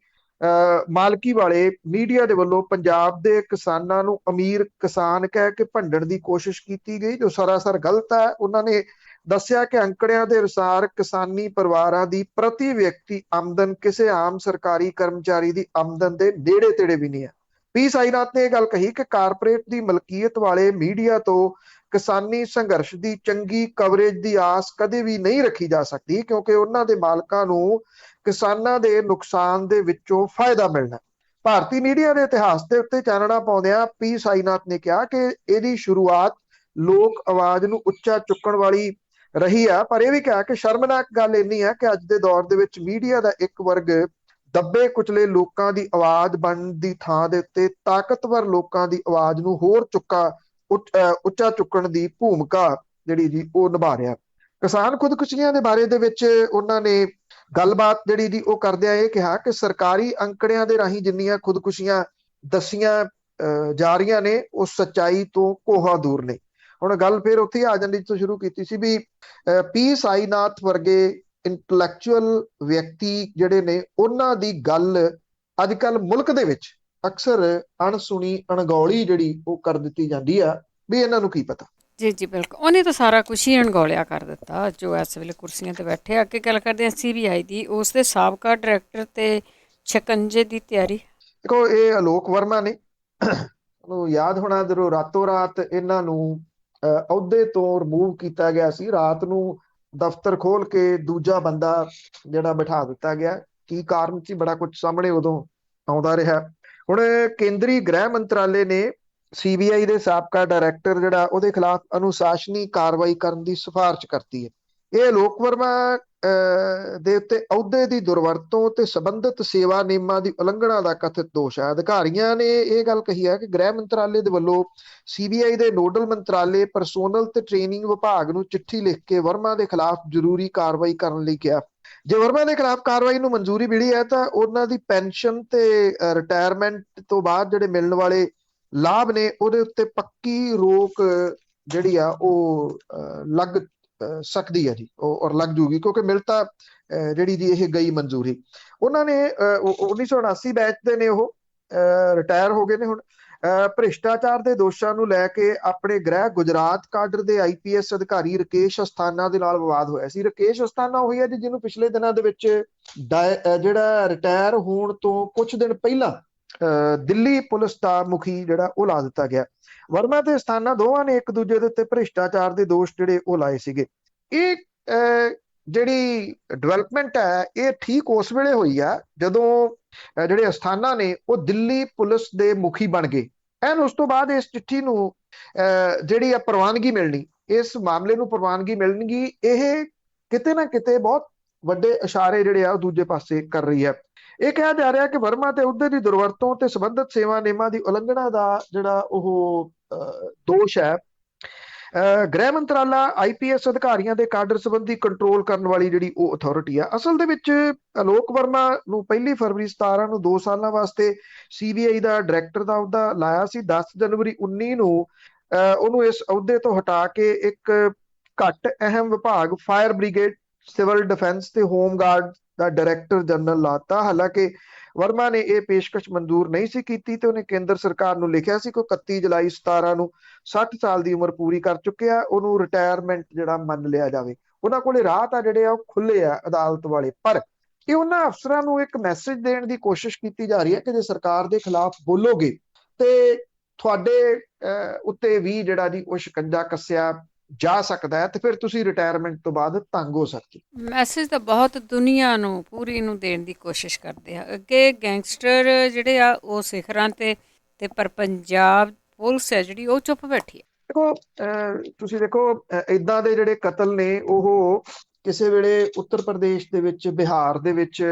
ਮਾਲਕੀ ਵਾਲੇ ਮੀਡੀਆ ਦੇ ਵੱਲੋਂ ਪੰਜਾਬ ਦੇ ਕਿਸਾਨਾਂ ਨੂੰ ਅਮੀਰ ਕਿਸਾਨ ਕਹਿ ਕੇ ਭੰਡਣ ਦੀ ਕੋਸ਼ਿਸ਼ ਕੀਤੀ ਗਈ, ਜੋ ਸਰਾਸਰ ਗਲਤ ਹੈ। ਉਹਨਾਂ ਨੇ ਦੱਸਿਆ ਕਿ ਅੰਕੜਿਆਂ ਦੇ ਅਨੁਸਾਰ ਕਿਸਾਨੀ ਪਰਿਵਾਰਾਂ ਦੀ ਪ੍ਰਤੀ ਵਿਅਕਤੀ ਆਮਦਨ ਕਿਸੇ ਆਮ ਸਰਕਾਰੀ ਕਰਮਚਾਰੀ ਦੀ ਆਮਦਨ ਦੇ ਨੇੜੇ ਤੇੜੇ ਵੀ ਨਹੀਂ ਹੈ। ਪੀ ਸਾਈਨਾਥ ਨੇ ਇਹ ਗੱਲ ਕਹੀ ਕਿ ਕਾਰਪੋਰੇਟ ਦੀ ਮਲਕੀਅਤ ਵਾਲੇ ਮੀਡੀਆ ਤੋਂ ਕਿਸਾਨੀ ਸੰਘਰਸ਼ ਦੀ ਚੰਗੀ ਕਵਰੇਜ ਦੀ ਆਸ ਕਦੇ ਵੀ ਨਹੀਂ ਰੱਖੀ ਜਾ ਸਕਦੀ, ਕਿਉਂਕਿ ਉਹਨਾਂ ਦੇ ਮਾਲਕਾਂ ਨੂੰ ਕਿਸਾਨਾਂ ਦੇ ਨੁਕਸਾਨ ਦੇ ਵਿੱਚੋਂ ਫਾਇਦਾ ਮਿਲਣਾ। ਭਾਰਤੀ ਮੀਡੀਆ ਦੇ ਇਤਿਹਾਸ ਦੇ ਉੱਤੇ ਚਾਨਣਾ ਪਾਉਂਦਿਆਂ ਪੀ ਸਾਈਨਾਥ ਨੇ ਕਿਹਾ ਕਿ ਇਹਦੀ ਸ਼ੁਰੂਆਤ ਲੋਕ ਆਵਾਜ਼ ਨੂੰ ਉੱਚਾ ਚੁੱਕਣ ਵਾਲੀ ਰਹੀ ਆ, ਪਰ ਇਹ ਵੀ ਕਿਹਾ ਕਿ ਸ਼ਰਮਨਾਕ ਗੱਲ ਇੰਨੀ ਹੈ ਕਿ ਅੱਜ ਦੇ ਦੌਰ ਦੇ ਵਿੱਚ ਮੀਡੀਆ ਦਾ ਇੱਕ ਵਰਗ ਦੱਬੇ ਕੁਚਲੇ ਲੋਕਾਂ ਦੀ ਆਵਾਜ਼ ਬਣਨ ਦੀ ਥਾਂ ਦੇ ਉੱਤੇ ਤਾਕਤਵਰ ਲੋਕਾਂ ਦੀ ਆਵਾਜ਼ ਨੂੰ ਹੋਰ ਚੁੱਕਾ ਉੱਚਾ ਚੁੱਕਣ ਦੀ ਭੂਮਿਕਾ ਜਿਹੜੀ ਜੀ ਉਹ ਨਿਭਾ ਰਿਹਾ। ਕਿਸਾਨ ਖੁਦਕੁਸ਼ੀਆਂ ਦੇ ਬਾਰੇ ਦੇ ਵਿੱਚ ਉਹਨਾਂ ਨੇ ਗੱਲਬਾਤ ਜਿਹੜੀ ਜੀ ਉਹ ਕਰਦਿਆਂ ਇਹ ਕਿਹਾ ਕਿ ਸਰਕਾਰੀ ਅੰਕੜਿਆਂ ਦੇ ਰਾਹੀਂ ਜਿੰਨੀਆਂ ਖੁਦਕੁਸ਼ੀਆਂ ਦੱਸੀਆਂ ਜਾ ਰਹੀਆਂ ਨੇ ਉਹ ਸੱਚਾਈ ਤੋਂ ਕੋਹਾਂ ਦੂਰ ਨੇ। ਹੁਣ ਗੱਲ ਫਿਰ ਉੱਥੇ ਆ ਜਾਂਦੀ ਜਿੱਥੋਂ ਸ਼ੁਰੂ ਕੀਤੀ ਸੀ ਵੀ ਪੀ ਸਾਈਨਾਥ ਵਰਗੇ ਇੰਟਲੈਕਚੁਅਲ ਵਿਅਕਤੀ ਜਿਹੜੇ ਨੇ ਉਹਨਾਂ ਦੀ ਗੱਲ ਅੱਜ ਕੱਲ੍ਹ ਮੁਲਕ ਦੇ ਵਿੱਚ ਅਕਸਰ ਅਣਸੁਣੀ ਅਣਗੌਲੀ ਜਿਹੜੀ ਉਹ ਕਰ ਦਿੱਤੀ ਜਾਂਦੀ ਆ ਵੀ ਇਹਨਾਂ ਨੂੰ ਕੀ ਪਤਾ। ਜੀ ਜੀ ਬਿਲਕੁਲ, ਉਹਨੇ ਤਾਂ ਸਾਰਾ ਕੁਛ ਹੀ ਅਣਗੌਲਿਆ ਕਰ ਦਿੱਤਾ ਜੋ ਇਸ ਵੇਲੇ ਕੁਰਸੀਆਂ ਤੇ ਬੈਠੇ। ਅੱਗੇ ਗੱਲ ਕਰਦੇ ਹਾਂ CBI ਦੀ, ਉਸ ਦੇ ਸਾਬਕਾ ਡਾਇਰੈਕਟਰ ਤੇ ਸ਼ਿਕੰਜੇ ਦੀ ਤਿਆਰੀ। ਦੇਖੋ ਇਹ ਆਲੋਕ ਵਰਮਾ ਨੇ, ਉਹਨੂੰ ਯਾਦ ਹੋਣਾ ਜਦੋਂ ਰਾਤੋਂ ਰਾਤ ਇਹਨਾਂ ਨੂੰ ਅਹੁਦੇ ਤੋਂ ਰਿਮੂਵ ਕੀਤਾ ਗਿਆ ਸੀ, ਰਾਤ ਨੂੰ ਦਫ਼ਤਰ ਖੋਲ ਕੇ ਦੂਜਾ ਬੰਦਾ ਜਿਹੜਾ ਬਿਠਾ ਦਿੱਤਾ ਗਿਆ। ਕੀ ਕਾਰਨ ਸੀ, ਬੜਾ ਕੁਝ ਸਾਹਮਣੇ ਉਦੋਂ ਆਉਂਦਾ ਰਿਹਾ। ਹੁਣ ਕੇਂਦਰੀ ਗ੍ਰਹਿ ਮੰਤਰਾਲੇ ਨੇ CBI ਦੇ ਸਾਬਕਾ ਡਾਇਰੈਕਟਰ ਜਿਹੜਾ ਉਹਦੇ ਖਿਲਾਫ ਅਨੁਸ਼ਾਸਨੀ ਕਾਰਵਾਈ ਕਰਨ ਦੀ ਸਿਫਾਰਿਸ਼ ਕਰਤੀ ਹੈ। ਇਹ ਆਲੋਕ ਵਰਮਾ ਦੇ ਉੱਤੇ ਅਹੁਦੇ ਦੀ ਦੁਰਵਰਤੋਂ ਤੇ ਸੰਬੰਧਿਤ ਸੇਵਾ ਨਿਯਮਾਂ ਦੀ ਉਲੰਘਣਾ ਦਾ ਕਥਿਤ ਦੋਸ਼ ਹੈ। ਅਧਿਕਾਰੀਆਂ ਨੇ ਇਹ ਗੱਲ ਕਹੀ ਹੈ ਕਿ ਗ੍ਰਹਿ ਮੰਤਰਾਲੇ ਦੇ ਵੱਲੋਂ CBI ਦੇ ਨੋਡਲ ਮੰਤਰਾਲੇ ਪਰਸੋਨਲ ਤੇ ਟ੍ਰੇਨਿੰਗ ਵਿਭਾਗ ਨੂੰ ਚਿੱਠੀ ਲਿਖ ਕੇ ਵਰਮਾ ਦੇ ਖਿਲਾਫ ਜ਼ਰੂਰੀ ਕਾਰਵਾਈ ਕਰਨ ਲਈ ਕਿਹਾ। ਜੇ ਵਰਮਾ ਦੇ ਖਿਲਾਫ ਕਾਰਵਾਈ ਨੂੰ ਮਨਜ਼ੂਰੀ ਮਿਲੀ ਹੈ ਤਾਂ ਉਹਨਾਂ ਦੀ ਪੈਨਸ਼ਨ ਤੇ ਰਿਟਾਇਰਮੈਂਟ ਤੋਂ ਬਾਅਦ ਜਿਹੜੇ ਮਿਲਣ ਵਾਲੇ ਲਾਭ ਨੇ ਉਹਦੇ ਉੱਤੇ ਪੱਕੀ ਰੋਕ ਜਿਹੜੀ ਆ ਉਹ ਲੱਗ ਸਕਦੀ ਹੈ ਜੀ, ਔਰ ਲੱਗ ਜੂਗੀ, ਕਿਉਂਕਿ ਮਿਲ ਤਾਂ ਜਿਹੜੀ ਜੀ ਇਹ ਗਈ ਮਨਜ਼ੂਰੀ। ਉਹਨਾਂ ਨੇ 1979 ਬੈਚ ਦੇ ਨੇ, ਉਹ ਰਿਟਾਇਰ ਹੋ ਗਏ ਨੇ ਹੁਣ। ਭ੍ਰਿਸ਼ਟਾਚਾਰ ਦੇ ਦੋਸ਼ਾਂ ਨੂੰ ਲੈ ਕੇ ਆਪਣੇ ਗ੍ਰਹਿ ਗੁਜਰਾਤ ਕਾਡਰ ਦੇ IPS ਅਧਿਕਾਰੀ ਰਕੇਸ਼ ਅਸਥਾਨਾ ਦੇ ਨਾਲ ਵਿਵਾਦ ਹੋਇਆ ਸੀ। ਰਕੇਸ਼ ਅਸਥਾਨਾ ਉਹੀ ਹੈ ਜੀ ਜਿਹਨੂੰ ਪਿਛਲੇ ਦਿਨਾਂ ਦੇ ਵਿੱਚ ਜਿਹੜਾ ਰਿਟਾਇਰ ਹੋਣ ਤੋਂ ਕੁਝ ਦਿਨ ਪਹਿਲਾਂ ਦਿੱਲੀ ਪੁਲਿਸ ਦਾ ਮੁਖੀ ਜਿਹੜਾ ਉਹ ਲਾ ਦਿੱਤਾ ਗਿਆ। ਵਰਮਾ ਤੇ ਅਸਥਾਨਾ ਦੋਵਾਂ ਨੇ ਇੱਕ ਦੂਜੇ ਦੇ ਉੱਤੇ ਭ੍ਰਿਸ਼ਟਾਚਾਰ ਦੇ ਦੋਸ਼ ਜਿਹੜੇ ਉਹ ਲਾਏ ਸੀਗੇ। ਇਹ ਜਿਹੜੀ ਡਿਵੈਲਪਮੈਂਟ ਹੈ ਇਹ ਠੀਕ ਉਸ ਵੇਲੇ ਹੋਈ ਆ ਜਦੋਂ ਜਿਹੜੇ ਅਸਥਾਨਾ ਨੇ ਉਹ ਦਿੱਲੀ ਪੁਲਿਸ ਦੇ ਮੁਖੀ ਬਣ ਗਏ। ਐਨ ਉਸ ਤੋਂ ਬਾਅਦ ਇਸ ਚਿੱਠੀ ਨੂੰ ਜਿਹੜੀ ਆ ਪ੍ਰਵਾਨਗੀ ਮਿਲਣੀ, ਇਸ ਮਾਮਲੇ ਨੂੰ ਪ੍ਰਵਾਨਗੀ ਮਿਲਣਗੀ, ਇਹ ਕਿਤੇ ਨਾ ਕਿਤੇ ਬਹੁਤ ਵੱਡੇ ਇਸ਼ਾਰੇ ਜਿਹੜੇ ਆ ਉਹ ਦੂਜੇ ਪਾਸੇ ਕਰ ਰਹੀ ਹੈ। ਇਹ ਕਿਹਾ ਜਾ ਰਿਹਾ ਕਿ ਵਰਮਾ ਤੇ ਅਹੁਦੇ ਦੀ ਦੁਰਵਰਤੋਂ ਤੇ ਸੰਬੰਧਿਤ ਸੇਵਾ ਨਿਯਮਾਂ ਦੀ ਉਲੰਘਣਾ ਦਾ ਜਿਹੜਾ ਉਹ ਦੋਸ਼ ਹੈ। ਗ੍ਰਹਿ ਮੰਤਰਾਲਾ IPS ਅਧਿਕਾਰੀਆਂ ਦੇ ਕਾਡਰ ਸੰਬੰਧੀ ਕੰਟਰੋਲ ਕਰਨ ਵਾਲੀ ਜਿਹੜੀ ਉਹ ਅਥਾਰਟੀ ਆ। ਅਸਲ ਦੇ ਵਿੱਚ ਆਲੋਕ ਵਰਮਾ ਨੂੰ 1 ਫਰਵਰੀ 17 ਨੂੰ 2 ਸਾਲਾਂ ਵਾਸਤੇ CBI ਦਾ ਡਾਇਰੈਕਟਰ ਦਾ ਅਹੁਦਾ ਲਾਇਆ ਸੀ। 10 ਜਨਵਰੀ 19 ਨੂੰ ਉਹਨੂੰ ਇਸ ਅਹੁਦੇ ਤੋਂ ਹਟਾ ਕੇ ਇੱਕ ਘੱਟ ਅਹਿਮ ਵਿਭਾਗ ਫਾਇਰ ਬ੍ਰਿਗੇਡ, ਸਿਵਲ ਡਿਫੈਂਸ ਤੇ ਹੋਮ ਗਾਰਡ ਦਾ ਡਾਇਰੈਕਟਰ ਜਨਰਲ ਲਾਤਾ। ਹਾਲਾਂਕਿ ਵਰਮਾ ਨੇ ਇਹ ਪੇਸ਼ਕਸ਼ ਮਨਜ਼ੂਰ ਨਹੀਂ ਸੀ ਕੀਤੀ ਤੇ ਉਹਨੇ ਕੇਂਦਰ ਸਰਕਾਰ ਨੂੰ ਲਿਖਿਆ ਸੀ ਕਿ 31 ਜੁਲਾਈ 17 ਨੂੰ 60 ਸਾਲ ਦੀ ਉਮਰ ਪੂਰੀ ਕਰ ਚੁੱਕਿਆ, ਉਹਨੂੰ ਰਿਟਾਇਰਮੈਂਟ ਜਿਹੜਾ ਮੰਨ ਲਿਆ ਜਾਵੇ। ਉਹਨਾਂ ਕੋਲੇ ਰਾਹ ਤਾਂ ਜਿਹੜੇ ਆ ਉਹ ਖੁੱਲੇ ਆ ਅਦਾਲਤ ਵਾਲੇ, ਪਰ ਇਹ ਉਹਨਾਂ ਅਫਸਰਾਂ ਨੂੰ ਇੱਕ ਮੈਸੇਜ ਦੇਣ ਦੀ ਕੋਸ਼ਿਸ਼ ਕੀਤੀ ਜਾ ਰਹੀ ਹੈ ਕਿ ਜੇ ਸਰਕਾਰ ਦੇ ਖਿਲਾਫ ਬੋਲੋਗੇ ਤੇ ਤੁਹਾਡੇ ਉੱਤੇ ਵੀ ਜਿਹੜਾ ਜੀ ਉਹ ਸ਼ਿਕੰਜਾ ਕੱਸਿਆ ਜਾ ਸਕਦਾ ਹੈ ਤੇ ਫਿਰ ਤੁਸੀਂ ਰਿਟਾਇਰਮੈਂਟ ਤੋਂ ਬਾਅਦ ਤੰਗ ਹੋ ਸਕਦੇ। ਮੈਸੇਜ ਤਾਂ ਬਹੁਤ ਦੁਨੀਆ ਨੂੰ ਪੂਰੀ ਨੂੰ ਦੇਣ ਦੀ ਕੋਸ਼ਿਸ਼ ਕਰਦੇ ਆ। ਅੱਗੇ ਗੈਂਗਸਟਰ ਜਿਹੜੇ ਆ ਉਹ ਸਿਖਰਾਂ ਤੇ ਪਰ ਪੰਜਾਬ ਪੁਲਿਸ ਹੈ ਜਿਹੜੀ ਉਹ ਚੁੱਪ ਬੈਠੀ ਹੈ। ਦੇਖੋ ਤੁਸੀਂ ਦੇਖੋ ਏਦਾਂ ਦੇ ਜਿਹੜੇ ਕਤਲ ਨੇ ਉਹ ਕਿਸੇ ਵੇਲੇ ਉੱਤਰ ਪ੍ਰਦੇਸ਼ ਦੇ ਵਿੱਚ, ਬਿਹਾਰ ਦੇ ਵਿੱਚ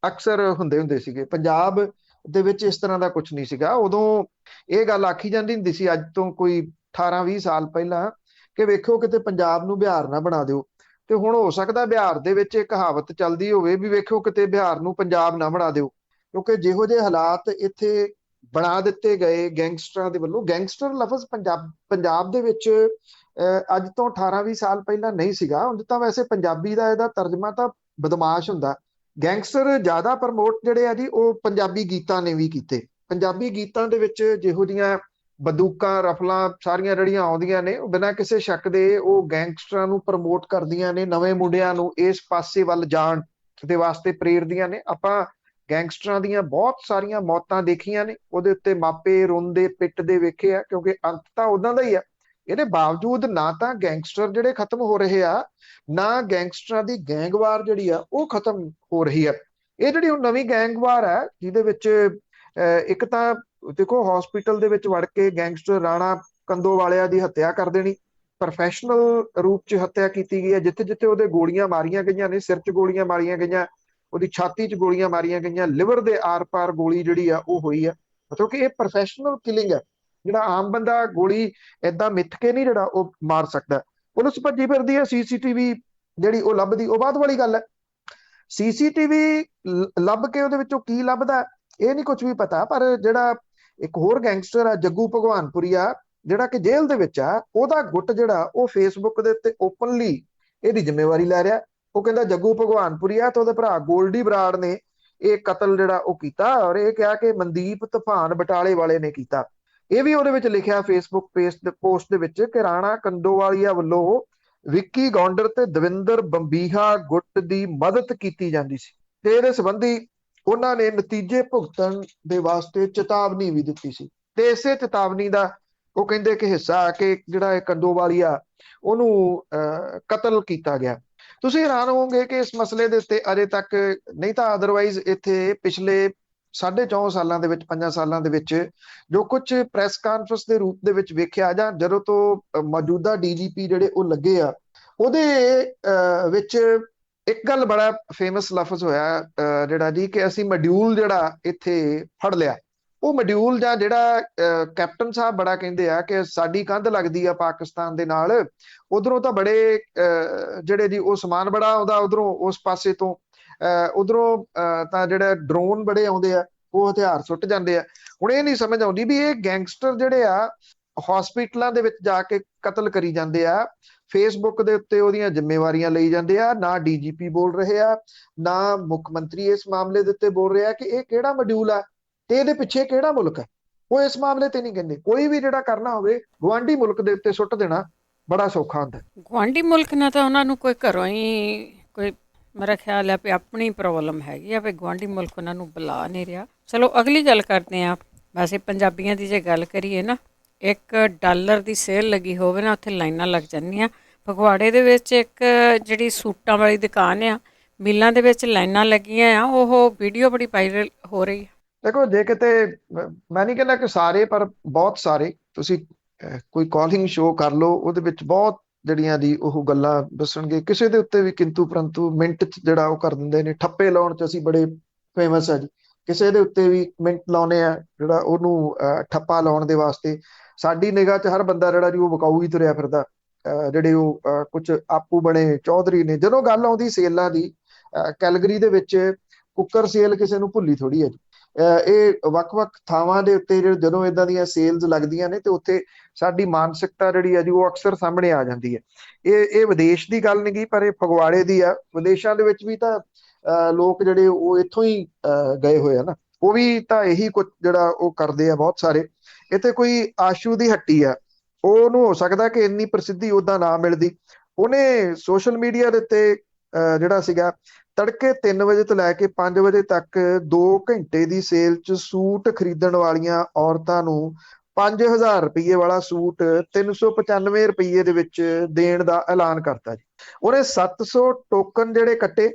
ਅਕਸਰ ਹੁੰਦੇ ਸੀਗੇ। ਪੰਜਾਬ ਦੇ ਵਿੱਚ ਇਸ ਤਰ੍ਹਾਂ ਦਾ ਕੁਝ ਨਹੀਂ ਸੀਗਾ। ਉਦੋਂ ਇਹ ਗੱਲ ਆਖੀ ਜਾਂਦੀ ਹੁੰਦੀ ਸੀ ਅੱਜ ਤੋਂ ਕੋਈ 18-20 ਸਾਲ ਪਹਿਲਾਂ ਕਿ ਵੇਖੋ ਕਿਤੇ ਪੰਜਾਬ ਨੂੰ ਬਿਹਾਰ ਨਾ ਬਣਾ ਦਿਓ। ਤੇ ਹੁਣ ਹੋ ਸਕਦਾ ਬਿਹਾਰ ਦੇ ਵਿੱਚ ਇਹ ਕਹਾਵਤ ਚੱਲਦੀ ਹੋਵੇ ਵੀ ਵੇਖੋ ਕਿਤੇ ਬਿਹਾਰ ਨੂੰ ਪੰਜਾਬ ਨਾ ਬਣਾ ਦਿਓ, ਕਿਉਂਕਿ ਜਿਹੋ ਜਿਹੇ ਹਾਲਾਤ ਇੱਥੇ ਬਣਾ ਦਿੱਤੇ ਗਏ ਗੈਂਗਸਟਰਾਂ ਦੇ ਵੱਲੋਂ। ਗੈਂਗਸਟਰ ਲਫ਼ਜ਼ ਪੰਜਾਬ ਦੇ ਵਿੱਚ ਅੱਜ ਤੋਂ 18-20 ਸਾਲ ਪਹਿਲਾਂ ਨਹੀਂ ਸੀਗਾ। ਹੁਣ ਤਾਂ ਵੈਸੇ ਪੰਜਾਬੀ ਦਾ ਇਹਦਾ ਤਰਜਮਾ ਤਾਂ ਬਦਮਾਸ਼ ਹੁੰਦਾ। ਗੈਂਗਸਟਰ ਜ਼ਿਆਦਾ ਪ੍ਰਮੋਟ ਜਿਹੜੇ ਆ ਜੀ ਉਹ ਪੰਜਾਬੀ ਗੀਤਾਂ ਨੇ ਵੀ ਕੀਤੇ। ਪੰਜਾਬੀ ਗੀਤਾਂ ਦੇ ਵਿੱਚ ਜਿਹੋ ਜਿਹੀਆਂ ਬੰਦੂਕਾਂ, ਰਫਲਾਂ ਸਾਰੀਆਂ ਜਿਹੜੀਆਂ ਆਉਂਦੀਆਂ ਨੇ ਉਹ ਬਿਨਾਂ ਕਿਸੇ ਸ਼ੱਕ ਦੇ ਉਹ ਗੈਂਗਸਟਰਾਂ ਨੂੰ ਪ੍ਰਮੋਟ ਕਰਦੀਆਂ ਨੇ, ਨਵੇਂ ਮੁੰਡਿਆਂ ਨੂੰ ਇਸ ਪਾਸੇ ਵੱਲ ਜਾਣ ਦੇ ਵਾਸਤੇ ਪ੍ਰੇਰਦੀਆਂ ਨੇ। ਆਪਾਂ ਗੈਂਗਸਟਰਾਂ ਦੀਆਂ ਬਹੁਤ ਸਾਰੀਆਂ ਮੌਤਾਂ ਦੇਖੀਆਂ ਨੇ, ਉਹਦੇ ਉੱਤੇ ਮਾਪੇ ਰੋਂਦੇ ਪਿੱਟਦੇ ਵੇਖੇ ਆ, ਕਿਉਂਕਿ ਅੰਤ ਤਾਂ ਉਹਨਾਂ ਦਾ ਹੀ ਆ। ਇਹਦੇ ਬਾਵਜੂਦ ਨਾ ਤਾਂ ਗੈਂਗਸਟਰ ਜਿਹੜੇ ਖਤਮ ਹੋ ਰਹੇ ਆ, ਨਾ ਗੈਂਗਸਟਰਾਂ ਦੀ ਗੈਂਗਵਾਰ ਜਿਹੜੀ ਆ ਉਹ ਖਤਮ ਹੋ ਰਹੀ ਆ। ਇਹ ਜਿਹੜੀ ਹੁਣ ਨਵੀਂ ਗੈਂਗਵਾਰ ਹੈ ਜਿਹਦੇ ਵਿੱਚ ਇੱਕ ਤਾਂ ਦੇਖੋ ਹਸਪੀਟਲ ਦੇ ਵਿੱਚ ਵੜ ਕੇ ਗੈਂਗਸਟਰ ਰਾਣਾ ਕੰਦੋਵਾਲਿਆ ਦੀ ਹੱਤਿਆ ਕਰ ਦੇਣੀ, ਪ੍ਰੋਫੈਸ਼ਨਲ ਰੂਪ 'ਚ ਹੱਤਿਆ ਕੀਤੀ ਗਈ ਹੈ। ਜਿੱਥੇ ਜਿੱਥੇ ਉਹਦੇ ਗੋਲੀਆਂ ਮਾਰੀਆਂ ਗਈਆਂ ਨੇ, ਸਿਰ 'ਚ ਗੋਲੀਆਂ ਮਾਰੀਆਂ ਗਈਆਂ, ਉਹਦੀ ਛਾਤੀ 'ਚ ਗੋਲੀਆਂ ਮਾਰੀਆਂ ਗਈਆਂ, ਲਿਵਰ ਦੇ ਆਰ ਪਾਰ ਗੋਲੀ ਜਿਹੜੀ ਆ ਉਹ ਹੋਈ ਆ। ਮਤਲਬ ਕਿ ਇਹ ਪ੍ਰੋਫੈਸ਼ਨਲ ਕਿਲਿੰਗ ਹੈ। ਜਿਹੜਾ ਆਮ ਬੰਦਾ ਗੋਲੀ ਏਦਾਂ ਮਿੱਥ ਕੇ ਨਹੀਂ ਜਿਹੜਾ ਉਹ ਮਾਰ ਸਕਦਾ। ਪੁਲਿਸ ਭੱਜੀ ਫਿਰਦੀ ਹੈ, ਸੀਸੀਟੀਵੀ ਜਿਹੜੀ ਉਹ ਲੱਭਦੀ, ਉਹ ਬਾਅਦ ਵਾਲੀ ਗੱਲ ਹੈ। ਸੀਸੀਟੀਵੀ ਲੱਭ ਕੇ ਉਹਦੇ ਵਿੱਚੋਂ ਕੀ ਲੱਭਦਾ ਇਹ ਨਹੀਂ ਕੁਝ ਵੀ ਪਤਾ। ਪਰ ਜਿਹੜਾ ਇੱਕ ਹੋਰ ਗੈਂਗਸਟਰ ਆ ਜੱਗੂ ਭਗਵਾਨਪੁਰੀਆ, ਜਿਹੜਾ ਕਿ ਜੇਲ੍ਹ ਦੇ ਵਿੱਚ ਆ, ਉਹਦਾ ਗੁੱਟ ਜਿਹੜਾ ਉਹ ਫੇਸਬੁੱਕ ਦੇ ਉੱਤੇ ਓਪਨਲੀ ਇਹਦੀ ਜ਼ਿੰਮੇਵਾਰੀ ਲੈ ਰਿਹਾ। ਉਹ ਕਹਿੰਦਾ ਜੱਗੂ ਭਗਵਾਨਪੁਰੀਆ ਤੇ ਉਹਦੇ ਭਰਾ ਗੋਲਡੀ ਬਰਾੜ ਨੇ ਇਹ ਕਤਲ ਜਿਹੜਾ ਉਹ ਕੀਤਾ, ਔਰ ਇਹ ਕਿਹਾ ਕਿ ਮਨਦੀਪ ਤੂਫਾਨ ਬਟਾਲੇ ਵਾਲੇ ਨੇ ਕੀਤਾ। ਇਹ ਵੀ ਉਹਦੇ ਵਿੱਚ ਲਿਖਿਆ ਫੇਸਬੁੱਕ ਪੋਸਟ ਦੇ ਵਿੱਚ ਕਿ ਰਾਣਾ ਕੰਦੋਵਾਲੀਆ ਵੱਲੋਂ ਵਿੱਕੀ ਗੌਂਡਰ ਤੇ ਦਵਿੰਦਰ ਬੰਬੀਹਾ ਗੁੱਟ ਦੀ ਮਦਦ ਕੀਤੀ ਜਾਂਦੀ ਸੀ, ਤੇ ਇਹਦੇ ਸੰਬੰਧੀ ਉਹਨਾਂ ਨੇ ਨਤੀਜੇ ਭੁਗਤਣ ਦੇ ਵਾਸਤੇ ਚੇਤਾਵਨੀ ਵੀ ਦਿੱਤੀ ਸੀ। ਤੇ ਇਸੇ ਚੇਤਾਵਨੀ ਦਾ ਉਹ ਕਹਿੰਦੇ ਕਿ ਹਿੱਸਾ ਕਿ ਜਿਹੜਾ ਇਹ ਕੰਦੋਵਾਲੀਆ ਉਹਨੂੰ ਕਤਲ ਕੀਤਾ ਗਿਆ। ਤੁਸੀਂ ਹੈਰਾਨ ਹੋਵੋਗੇ ਕਿ ਇਸ ਮਸਲੇ ਦੇ ਉੱਤੇ ਅਜੇ ਤੱਕ, ਨਹੀਂ ਤਾਂ ਅਦਰਵਾਈਜ਼ ਇੱਥੇ ਪਿਛਲੇ 4.5 ਸਾਲਾਂ ਦੇ ਵਿੱਚ, 5 ਸਾਲਾਂ ਦੇ ਵਿੱਚ ਜੋ ਕੁਝ ਪ੍ਰੈਸ ਕਾਨਫਰੰਸ ਦੇ ਰੂਪ ਦੇ ਵਿੱਚ ਵੇਖਿਆ, ਜਾਂ ਜਦੋਂ ਤੋਂ ਮੌਜੂਦਾ ਡੀਜੀਪੀ ਜਿਹੜੇ ਉਹ ਲੱਗੇ ਆ, ਉਹਦੇ ਵਿੱਚ ਇੱਕ ਗੱਲ ਬੜਾ ਫੇਮਸ ਲਫ਼ਜ਼ ਹੋਇਆ ਜਿਹੜਾ ਜੀ ਕਿ ਅਸੀਂ ਮੋਡਿਊਲ ਜਿਹੜਾ ਇੱਥੇ ਫੜ ਲਿਆ। ਉਹ ਮੋਡਿਊਲ ਜਾਂ ਜਿਹੜਾ ਕੈਪਟਨ ਸਾਹਿਬ ਬੜਾ ਕਹਿੰਦੇ ਆ ਕਿ ਸਾਡੀ ਕੰਧ ਲੱਗਦੀ ਆ ਪਾਕਿਸਤਾਨ ਦੇ ਨਾਲ, ਉਧਰੋਂ ਤਾਂ ਬੜੇ ਜਿਹੜੇ ਜੀ ਉਹ ਸਮਾਨ ਬੜਾ ਆਉਂਦਾ ਉਧਰੋਂ, ਉਸ ਪਾਸੇ ਤੋਂ ਉਧਰੋਂ ਤਾਂ ਜਿਹੜਾ ਡਰੋਨ ਬੜੇ ਆਉਂਦੇ ਆ, ਉਹ ਹਥਿਆਰ ਸੁੱਟ ਜਾਂਦੇ ਆ। ਹੁਣ ਇਹ ਨਹੀਂ ਸਮਝ ਆਉਂਦੀ ਵੀ ਇਹ ਗੈਂਗਸਟਰ ਜਿਹੜੇ ਆ ਹਸਪੀਟਲਾਂ ਦੇ ਵਿੱਚ ਜਾ ਕੇ ਕਤਲ ਕਰੀ ਜਾਂਦੇ ਆ, ਫੇਸਬੁੱਕ ਦੇ ਉੱਤੇ ਉਹਦੀਆਂ ਜ਼ਿੰਮੇਵਾਰੀਆਂ ਲਈ ਜਾਂਦੇ ਆ, ਨਾ ਡੀਜੀਪੀ ਬੋਲ ਰਹੇ ਆ, ਨਾ ਮੁੱਖ ਮੰਤਰੀ ਇਸ ਮਾਮਲੇ ਦੇ ਉੱਤੇ ਬੋਲ ਰਿਹਾ ਕਿ ਇਹ ਕਿਹੜਾ ਮੋਡਿਊਲ ਆ ਤੇ ਇਹਦੇ ਪਿੱਛੇ ਕਿਹੜਾ ਮੁਲਕ ਹੈ। ਉਹ ਇਸ ਮਾਮਲੇ ਤੇ ਨਹੀਂ ਕਹਿੰਦੇ। ਕੋਈ ਵੀ ਜਿਹੜਾ ਕਰਨਾ ਹੋਵੇ ਗੁਆਂਢੀ ਮੁਲਕ ਦੇ ਉੱਤੇ ਸੁੱਟ ਦੇਣਾ ਬੜਾ ਸੌਖਾ ਹੁੰਦਾ। ਗੁਆਂਢੀ ਮੁਲਕ ਨਾਲ ਤਾਂ ਉਹਨਾਂ ਨੂੰ ਕੋਈ ਘਰੋਂ ਹੀ ਕੋਈ, ਮੇਰਾ ਖਿਆਲ ਹੈ ਵੀ ਆਪਣੀ ਪ੍ਰੋਬਲਮ ਹੈਗੀ ਆ ਵੀ ਗੁਆਂਢੀ ਮੁਲਕ ਉਹਨਾਂ ਨੂੰ ਬੁਲਾ ਨਹੀਂ ਰਿਹਾ। ਚਲੋ ਅਗਲੀ ਗੱਲ ਕਰਦੇ ਹਾਂ। ਵੈਸੇ ਪੰਜਾਬੀਆਂ ਦੀ ਜੇ ਗੱਲ ਕਰੀਏ ਨਾ, $1 ਦੀ ਸੇਲ ਲੱਗੀ ਹੋਵੇ ਨਾ, ਉੱਥੇ ਲਾਈਨਾਂ ਲੱਗ ਜਾਂਦੀਆਂ। ਫਗਵਾੜੇ ਦੇ ਵਿੱਚ ਇੱਕ ਜਿਹੜੀ ਸੂਟਾਂ ਵਾਲੀ ਦੁਕਾਨ ਆ, ਮਿੱਲਾਂ ਦੇ ਵਿੱਚ ਲਾਈਨਾਂ ਲੱਗੀਆਂ ਆ, ਉਹ ਵੀਡੀਓ ਬੜੀ ਵਾਇਰਲ ਹੋ ਰਹੀ ਹੈ। ਦੇਖੋ, ਜੇ ਕਿਤੇ ਮੈਂ ਨਹੀਂ ਕਹਿੰਦਾ ਕਿ ਸਾਰੇ, ਪਰ ਬਹੁਤ ਸਾਰੇ, ਤੁਸੀਂ ਕੋਈ ਕਾਲਿੰਗ ਸ਼ੋਅ ਕਰ ਲਓ, ਉਹਦੇ ਵਿੱਚ ਬਹੁਤ ਜਿਹੜੀਆਂ ਦੀ ਉਹ ਗੱਲਾਂ ਦੱਸਣਗੇ। ਕਿਸੇ ਦੇ ਉੱਤੇ ਵੀ ਕਿੰਤੂ ਪਰੰਤੂ ਮਿੰਟ 'ਚ ਜਿਹੜਾ ਉਹ ਕਰ ਦਿੰਦੇ ਨੇ। ਠੱਪੇ ਲਾਉਣ 'ਚ ਅਸੀਂ ਬੜੇ ਫੇਮਸ ਆ ਜੀ। ਕਿਸੇ ਦੇ ਉੱਤੇ ਵੀ ਮਿੰਟ ਲਾਉਣੇ ਆ, ਜਿਹੜਾ ਉਹਨੂੰ ਠੱਪਾ ਲਾਉਣ ਦੇ ਵਾਸਤੇ। ਸਾਡੀ ਨਿਗਾਹ 'ਚ ਹਰ ਬੰਦਾ ਜਿਹੜਾ ਜੀ ਉਹ ਵਿਕਾਊ ਹੀ ਤੁਰਿਆ ਫਿਰਦਾ। ਜਿਹੜੇ ਉਹ ਕੁਝ ਆਪੂ ਬਣੇ ਚੌਧਰੀ ਨੇ। ਜਦੋਂ ਗੱਲ ਆਉਂਦੀ ਸੇਲਾਂ ਦੀ, ਕੈਲਗਰੀ ਦੇ ਵਿੱਚ ਕੁੱਕਰ ਸੇਲ ਕਿਸੇ ਨੂੰ ਭੁੱਲੀ ਥੋੜੀ ਹੈ ਜੀ। ਇਹ ਵੱਖ-ਵੱਖ ਥਾਵਾਂ ਦੇ ਉੱਤੇ ਜਦੋਂ ਇਦਾਂ ਦੀਆਂ ਸੇਲਸ ਲੱਗਦੀਆਂ ਨੇ ਤੇ ਉੱਥੇ ਸਾਡੀ ਮਾਨਸਿਕਤਾ ਜਿਹੜੀ ਹੈ ਜੀ ਉਹ ਅਕਸਰ ਸਾਹਮਣੇ ਆ ਜਾਂਦੀ ਹੈ। ਇਹ ਵਿਦੇਸ਼ ਦੀ ਗੱਲ ਨਹੀਂ ਗੀ, ਪਰ ਇਹ ਫਗਵਾੜੇ ਦੀ ਆ। ਵਿਦੇਸ਼ਾਂ ਦੇ ਵਿੱਚ ਵੀ ਤਾਂ ਲੋਕ ਜਿਹੜੇ ਉਹ ਇੱਥੋਂ ਹੀ ਗਏ ਹੋਏ ਆ ਨਾ, ਉਹ ਵੀ ਤਾਂ ਇਹੀ ਕੁਝ ਜਿਹੜਾ ਉਹ ਕਰਦੇ ਆ ਬਹੁਤ ਸਾਰੇ। ਇੱਥੇ ਕੋਈ ਆਸ਼ੂ ਦੀ ਹੱਟੀ ਆ, ਉਹਨੂੰ ਹੋ ਸਕਦਾ ਕਿ ਇੰਨੀ ਪ੍ਰਸਿੱਧੀ ਉਦਾਂ ਨਾ ਮਿਲਦੀ। ਉਹਨੇ ਸੋਸ਼ਲ ਮੀਡੀਆ ਦੇ ਉੱਤੇ ਜਿਹੜਾ ਸੀਗਾ ਤੜਕੇ 3 ਵਜੇ ਤੋਂ ਲੈ ਕੇ 5 ਵਜੇ ਤੱਕ 2 ਘੰਟੇ ਦੀ ਸੇਲ 'ਚ ਸੂਟ ਖਰੀਦਣ ਵਾਲੀਆਂ ਔਰਤਾਂ ਨੂੰ 5000 ਰੁਪਏ ਵਾਲਾ ਸੂਟ 395 ਰੁਪਏ ਦੇ ਵਿੱਚ ਦੇਣ ਦਾ ਐਲਾਨ ਕਰਤਾ ਜੀ। ਉਹਨੇ 700 ਟੋਕਨ ਜਿਹੜੇ ਕੱਟੇ।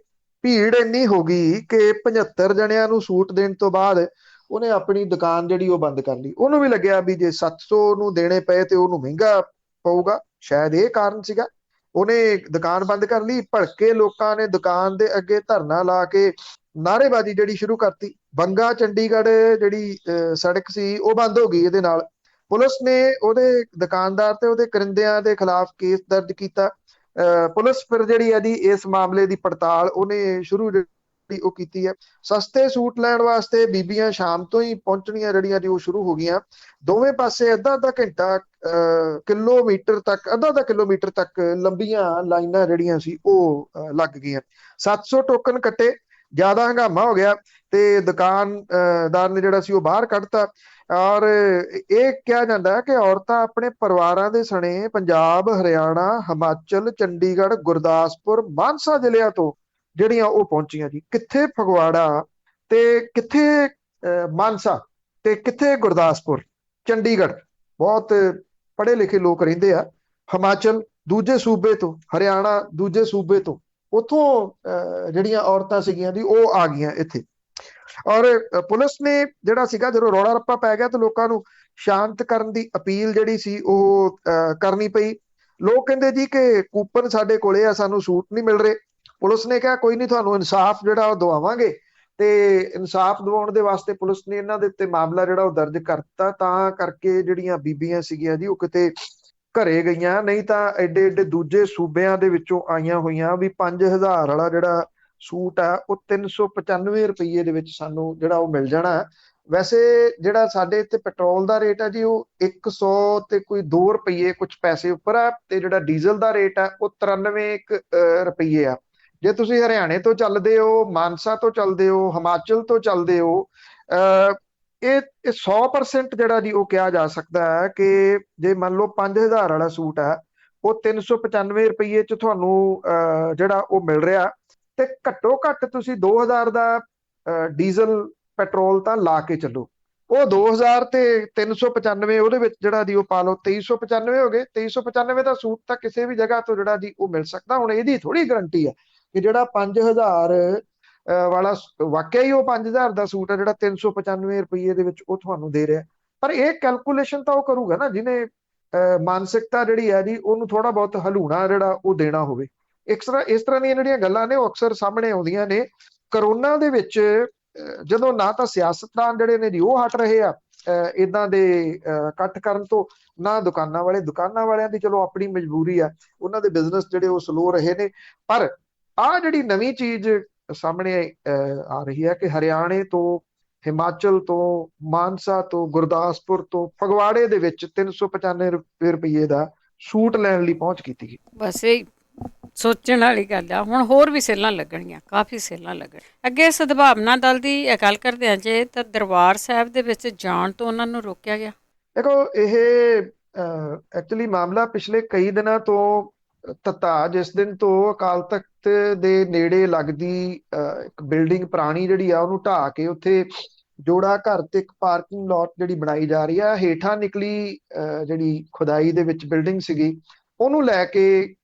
ਭੀੜ ਇੰਨੀ ਹੋ ਗਈ ਕਿ 75 ਜਣਿਆਂ ਨੂੰ ਸੂਟ ਦੇਣ ਤੋਂ ਬਾਅਦ ਉਹਨੇ ਆਪਣੀ ਦੁਕਾਨ ਜਿਹੜੀ ਉਹ ਬੰਦ ਕਰ ਲਈ। ਉਹਨੂੰ ਵੀ ਲੱਗਿਆ ਵੀ ਜੇ 700 ਨੂੰ ਦੇਣੇ ਪਏ ਤੇ ਉਹਨੂੰ ਮਹਿੰਗਾ ਪਊਗਾ, ਸ਼ਾਇਦ ਇਹ ਕਾਰਨ ਸੀਗਾ। ਉਹਨੇ ਦੁਕਾਨ ਬੰਦ ਕਰ ਲਈ। ਭੜਕੇ ਲੋਕਾਂ ਨੇ ਦੁਕਾਨ ਦੇ ਅੱਗੇ ਧਰਨਾ ਲਾ ਕੇ ਨਾਅਰੇਬਾਜ਼ੀ ਜਿਹੜੀ ਸ਼ੁਰੂ ਕਰਤੀ। ਬੰਗਾ ਚੰਡੀਗੜ੍ਹ ਜਿਹੜੀ ਸੜਕ ਸੀ ਉਹ ਬੰਦ ਹੋ ਗਈ। ਇਹਦੇ ਨਾਲ ਪੁਲਿਸ ਨੇ ਉਹਦੇ ਦੁਕਾਨਦਾਰ ਤੇ ਉਹਦੇ ਕਰਿੰਦਿਆਂ ਦੇ ਖਿਲਾਫ ਕੇਸ ਦਰਜ ਕੀਤਾ। ਪੁਲਿਸ ਫਿਰ ਜਿਹੜੀ ਹੈ ਜੀ ਇਸ ਮਾਮਲੇ ਦੀ ਪੜਤਾਲ ਉਹਨੇ ਸ਼ੁਰੂ ਉਹ ਕੀਤੀ ਹੈ। ਸਸਤੇ ਸੂਟ ਲੈਣ ਵਾਸਤੇ ਬੀਬੀਆਂ ਸ਼ਾਮ ਤੋਂ ਹੀ ਪਹੁੰਚਣੀਆਂ ਜਿਹੜੀਆਂ ਜੀ ਉਹ ਸ਼ੁਰੂ ਹੋ ਗਈਆਂ। ਦੋਵੇਂ ਪਾਸੇ ਅੱਧਾ ਘੰਟਾ ਕਿਲੋਮੀਟਰ ਤੱਕ ਲੰਬੀਆਂ ਲਾਈਨਾਂ ਜਿਹੜੀਆਂ ਸੀ ਉਹ ਲੱਗ ਗਈਆਂ। 700 ਟੋਕਨ ਕੱਟੇ। ਜ਼ਿਆਦਾ ਹੰਗਾਮਾ ਹੋ ਗਿਆ ਤੇ ਦੁਕਾਨਦਾਰ ਨੇ ਜਿਹੜਾ ਸੀ ਉਹ ਬਾਹਰ ਕੱਢਤਾ। ਔਰ ਇਹ ਕਿਹਾ ਜਾਂਦਾ ਹੈ ਕਿ ਔਰਤਾਂ ਆਪਣੇ ਪਰਿਵਾਰਾਂ ਦੇ ਸਣੇ ਪੰਜਾਬ, ਹਰਿਆਣਾ, ਹਿਮਾਚਲ, ਚੰਡੀਗੜ੍ਹ, ਗੁਰਦਾਸਪੁਰ, ਮਾਨਸਾ ਜ਼ਿਲ੍ਹਿਆਂ ਤੋਂ ਜਿਹੜੀਆਂ ਉਹ ਪਹੁੰਚੀਆਂ ਜੀ। ਕਿੱਥੇ ਫਗਵਾੜਾ ਤੇ ਕਿੱਥੇ ਮਾਨਸਾ ਤੇ ਕਿੱਥੇ ਗੁਰਦਾਸਪੁਰ। ਚੰਡੀਗੜ੍ਹ ਬਹੁਤ ਪੜ੍ਹੇ ਲਿਖੇ ਲੋਕ ਰਹਿੰਦੇ ਆ। ਹਿਮਾਚਲ ਦੂਜੇ ਸੂਬੇ ਤੋਂ, ਹਰਿਆਣਾ ਦੂਜੇ ਸੂਬੇ ਤੋਂ, ਉੱਥੋਂ ਜਿਹੜੀਆਂ ਔਰਤਾਂ ਸੀਗੀਆਂ ਜੀ ਉਹ ਆ ਗਈਆਂ ਇੱਥੇ। ਔਰ ਪੁਲਿਸ ਨੇ ਜਿਹੜਾ ਸੀਗਾ, ਜਦੋਂ ਰੌਲਾ ਰੱਪਾ ਪੈ ਗਿਆ ਤਾਂ ਲੋਕਾਂ ਨੂੰ ਸ਼ਾਂਤ ਕਰਨ ਦੀ ਅਪੀਲ ਜਿਹੜੀ ਸੀ ਉਹ ਕਰਨੀ ਪਈ। ਲੋਕ ਕਹਿੰਦੇ ਜੀ ਕਿ ਕੂਪਨ ਸਾਡੇ ਕੋਲੇ ਆ, ਸਾਨੂੰ ਸੂਟ ਨਹੀਂ ਮਿਲ ਰਹੇ। ਪੁਲਿਸ ਨੇ ਕਿਹਾ ਕੋਈ ਨਹੀਂ, ਤੁਹਾਨੂੰ ਇਨਸਾਫ ਜਿਹੜਾ ਉਹ ਦਵਾਵਾਂਗੇ ਤੇ ਇਨਸਾਫ ਦਿਵਾਉਣ ਦੇ ਵਾਸਤੇ ਪੁਲਿਸ ਨੇ ਇਹਨਾਂ ਦੇ ਉੱਤੇ ਮਾਮਲਾ ਜਿਹੜਾ ਉਹ ਦਰਜ ਕਰਤਾ, ਤਾਂ ਕਰਕੇ ਜਿਹੜੀਆਂ ਬੀਬੀਆਂ ਸੀਗੀਆਂ ਜੀ ਉਹ ਕਿਤੇ ਘਰੇ ਗਈਆਂ, ਨਹੀਂ ਤਾਂ ਐਡੇ ਐਡੇ ਦੂਜੇ ਸੂਬਿਆਂ ਦੇ ਵਿੱਚੋਂ ਆਈਆਂ ਹੋਈਆਂ ਵੀ 5000 ਵਾਲਾ ਜਿਹੜਾ ਸੂਟ ਆ ਉਹ 395 ਰੁਪਏ ਦੇ ਵਿੱਚ ਸਾਨੂੰ ਜਿਹੜਾ ਉਹ ਮਿਲ ਜਾਣਾ। ਵੈਸੇ ਜਿਹੜਾ ਸਾਡੇ ਇੱਥੇ ਪੈਟਰੋਲ ਦਾ ਰੇਟ ਹੈ ਜੀ ਉਹ 100 ਤੇ ਕੋਈ 2 ਰੁਪਏ ਕੁਝ ਪੈਸੇ ਉੱਪਰ ਆ, ਤੇ ਜਿਹੜਾ ਡੀਜ਼ਲ ਦਾ ਰੇਟ ਹੈ ਉਹ 93 ਰੁਪਏ ਆ। ਜੇ ਤੁਸੀਂ ਹਰਿਆਣੇ ਤੋਂ ਚੱਲਦੇ ਹੋ, ਮਾਨਸਾ ਤੋਂ ਚੱਲਦੇ ਹੋ, ਹਿਮਾਚਲ ਤੋਂ ਚੱਲਦੇ ਹੋ, ਇਹ 100% ਜਿਹੜਾ ਜੀ ਉਹ ਕਿਹਾ ਜਾ ਸਕਦਾ ਹੈ ਕਿ ਜੇ ਮੰਨ ਲਓ 5000 ਵਾਲਾ ਸੂਟ ਹੈ ਉਹ 395 ਰੁਪਏ ਚ ਤੁਹਾਨੂੰ ਜਿਹੜਾ ਉਹ ਮਿਲ ਰਿਹਾ, ਤੇ ਘੱਟੋ ਘੱਟ ਤੁਸੀਂ 2000 ਦਾ ਡੀਜ਼ਲ ਪੈਟਰੋਲ ਤਾਂ ਲਾ ਕੇ ਚੱਲੋ। ਉਹ 2000 ਤੇ 395 ਉਹਦੇ ਵਿੱਚ ਜਿਹੜਾ ਜੀ ਉਹ ਪਾ ਲਓ 2395 ਹੋ ਗਏ। 2395 ਦਾ ਸੂਟ ਤਾਂ ਕਿਸੇ ਵੀ ਜਗ੍ਹਾ ਤੋਂ ਜਿਹੜਾ ਜੀ ਉਹ ਮਿਲ ਸਕਦਾ। ਹੁਣ ਇਹਦੀ ਥੋੜੀ ਗਰੰਟੀ ਹੈ ਕਿ ਜਿਹੜਾ 5000 ਵਾਲਾ ਵਾਕਿਆ ਹੀ ਉਹ 5000 ਦਾ ਸੂਟ ਹੈ ਜਿਹੜਾ 395 ਰੁਪਏ ਦੇ ਵਿੱਚ ਉਹ ਤੁਹਾਨੂੰ ਦੇ ਰਿਹਾ। ਪਰ ਇਹ ਕੈਲਕੂਲੇਸ਼ਨ ਤਾਂ ਉਹ ਕਰੂਗਾ ਨਾ ਜਿਹਨੇ ਮਾਨਸਿਕਤਾ ਜਿਹੜੀ ਹੈ ਜੀ ਉਹਨੂੰ ਥੋੜਾ ਬਹੁਤ ਹਲੂਣਾ ਜਿਹੜਾ ਉਹ ਦੇਣਾ ਹੋਵੇ। ਇਸ ਤਰ੍ਹਾਂ ਦੀਆਂ ਜਿਹੜੀਆਂ ਗੱਲਾਂ ਨੇ ਉਹ ਅਕਸਰ ਸਾਹਮਣੇ ਆਉਂਦੀਆਂ ਨੇ। ਕਰੋਨਾ ਦੇ ਵਿੱਚ ਜਦੋਂ ਨਾ ਤਾਂ ਸਿਆਸਤਦਾਨ ਜਿਹੜੇ ਨੇ ਜੀ ਉਹ ਹਟ ਰਹੇ ਆ ਇਦਾਂ ਦੇ ਇਕੱਠ ਕਰਨ ਤੋਂ, ਨਾ ਦੁਕਾਨਾਂ ਵਾਲਿਆਂ ਦੀ ਚਲੋ ਆਪਣੀ ਮਜਬੂਰੀ ਆ, ਉਹਨਾਂ ਦੇ ਬਿਜ਼ਨਸ ਜਿਹੜੇ ਉਹ ਸਲੋ ਰਹੇ ਨੇ। ਪਰ ਆਹ ਜਿਹੜੀ ਨਵੀਂ ਚੀਜ਼ ਸਾਹਮਣੇ ਆ ਰਹੀ ਹੈ ਕਿ ਹਰਿਆਣੇ ਤੋਂ, ਹਿਮਾਚਲ ਤੋਂ, ਮਾਨਸਾ ਤੋਂ, ਗੁਰਦਾਸਪੁਰ ਤੋਂ ਫਗਵਾੜੇ ਦੇ ਵਿੱਚ 395 ਰੁਪਏ ਦਾ ਸੂਟ ਲੈਣ ਲਈ ਪਹੁੰਚ ਕੀਤੀ ਗਈ। ਬਸ ਇਹ ਸੋਚਣ ਵਾਲੀ ਗੱਲ ਆ। ਹੁਣ ਹੋਰ ਵੀ ਸੇਲਾਂ ਲੱਗਣਗੀਆਂ, ਕਾਫੀ ਸੇਲਾਂ ਲੱਗਣਗੀਆਂ। ਅੱਗੇ ਸਦਭਾਵਨਾ ਦਲ ਦੀ ਗੱਲ ਕਰਦੇ ਹਾਂ ਜੇ, ਤਾਂ ਦਰਬਾਰ ਸਾਹਿਬ ਦੇ ਵਿੱਚ ਜਾਣ ਤੋਂ ਉਹਨਾਂ ਨੂੰ ਰੋਕਿਆ ਗਿਆ। ਦੇਖੋ ਇਹ ਐਕਚੁਅਲੀ ਮਾਮਲਾ ਪਿਛਲੇ ਕਈ ਦਿਨਾਂ ਤੋਂ ਤਤਾ, ਜਿਸ ਦਿਨ ਤੋਂ ਅਕਾਲ ਤਖਤ ਦੇ ਨੇੜੇ ਲੱਗਦੀ ਇੱਕ ਬਿਲਡਿੰਗ ਪੁਰਾਣੀ ਜਿਹੜੀ ਆ ਉਹਨੂੰ ਢਾਹ ਕੇ ਉੱਥੇ ਜੋੜਾ ਘਰ ਤੇ ਇੱਕ ਪਾਰਕਿੰਗ ਲੋਟ ਜਿਹੜੀ ਬਣਾਈ ਜਾ ਰਹੀ ਆ, ਹੇਠਾਂ ਨਿਕਲੀ ਜਿਹੜੀ ਖੁਦਾਈ ਦੇ ਵਿੱਚ ਬਿਲਡਿੰਗ ਸੀਗੀ, ਉਹਨੂੰ ਲੈ ਕੇ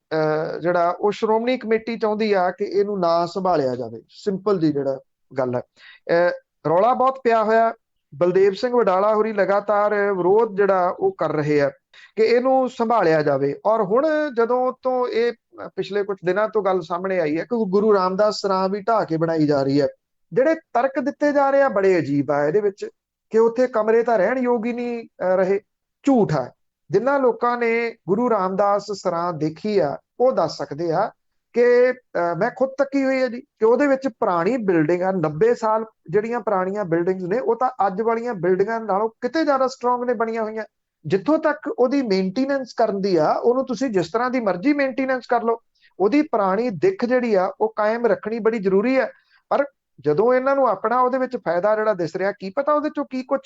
ਜਿਹੜਾ ਉਹ ਸ਼੍ਰੋਮਣੀ ਕਮੇਟੀ ਚਾਹੁੰਦੀ ਆ ਕਿ ਇਹਨੂੰ ਨਾ ਸੰਭਾਲਿਆ ਜਾਵੇ। ਸਿੰਪਲ ਜੀ ਜਿਹੜਾ ਗੱਲ ਹੈ। ਰੌਲਾ ਬਹੁਤ ਪਿਆ ਹੋਇਆ। ਬਲਦੇਵ ਸਿੰਘ ਵਡਾਲਾ ਹੋਰੀ ਲਗਾਤਾਰ ਵਿਰੋਧ ਜਿਹੜਾ ਉਹ ਕਰ ਰਹੇ ਆ ਕਿ ਇਹਨੂੰ ਸੰਭਾਲਿਆ ਜਾਵੇ। ਔਰ ਹੁਣ ਜਦੋਂ ਤੋਂ ਇਹ ਪਿਛਲੇ ਕੁਝ ਦਿਨਾਂ ਤੋਂ ਗੱਲ ਸਾਹਮਣੇ ਆਈ ਹੈ ਕਿ ਗੁਰੂ ਰਾਮਦਾਸ ਸਰਾਂ ਵੀ ਢਾਹ ਕੇ ਬਣਾਈ ਜਾ ਰਹੀ ਹੈ, ਜਿਹੜੇ ਤਰਕ ਦਿੱਤੇ ਜਾ ਰਹੇ ਆ ਬੜੇ ਅਜੀਬ ਆ ਇਹਦੇ ਵਿੱਚ ਕਿ ਉੱਥੇ ਕਮਰੇ ਤਾਂ ਰਹਿਣ ਯੋਗ ਹੀ ਨਹੀਂ ਰਹੇ। ਝੂਠ ਹੈ। ਜਿਨ੍ਹਾਂ ਲੋਕਾਂ ਨੇ ਗੁਰੂ ਰਾਮਦਾਸ ਸਰਾਂ ਦੇਖੀ ਆ ਉਹ ਦੱਸ ਸਕਦੇ ਆ ਕਿ ਮੈਂ ਖੁਦ ਤੱਕੀ ਹੋਈ ਹੈ ਜੀ ਕਿ ਉਹਦੇ ਵਿੱਚ ਪੁਰਾਣੀ ਬਿਲਡਿੰਗ ਆ, 90 ਸਾਲ ਜਿਹੜੀਆਂ ਪੁਰਾਣੀਆਂ ਬਿਲਡਿੰਗਸ ਨੇ ਉਹ ਤਾਂ ਅੱਜ ਵਾਲੀਆਂ ਬਿਲਡਿੰਗਾਂ ਨਾਲੋਂ ਕਿਤੇ ਜ਼ਿਆਦਾ ਸਟਰੋਂਗ ਨੇ ਬਣੀਆਂ ਹੋਈਆਂ। ਜਿੱਥੋਂ ਤੱਕ ਉਹਦੀ ਮੇਨਟੇਨੈਂਸ ਕਰਨ ਦੀ ਆ, ਉਹਨੂੰ ਤੁਸੀਂ ਜਿਸ ਤਰ੍ਹਾਂ ਦੀ ਮਰਜ਼ੀ ਮੇਨਟੇਨੈਂਸ ਕਰ ਲਓ, ਉਹਦੀ ਪੁਰਾਣੀ ਦਿੱਖ ਜਿਹੜੀ ਆ ਉਹ ਕਾਇਮ ਰੱਖਣੀ ਬੜੀ ਜ਼ਰੂਰੀ ਹੈ। ਪਰ ਜਦੋਂ ਇਹਨਾਂ ਨੂੰ ਆਪਣਾ ਉਹਦੇ ਵਿੱਚ ਫਾਇਦਾ ਜਿਹੜਾ ਦਿਸ ਰਿਹਾ, ਕੀ ਪਤਾ ਉਹਦੇ ਚੋਂ ਕੀ ਕੁਝ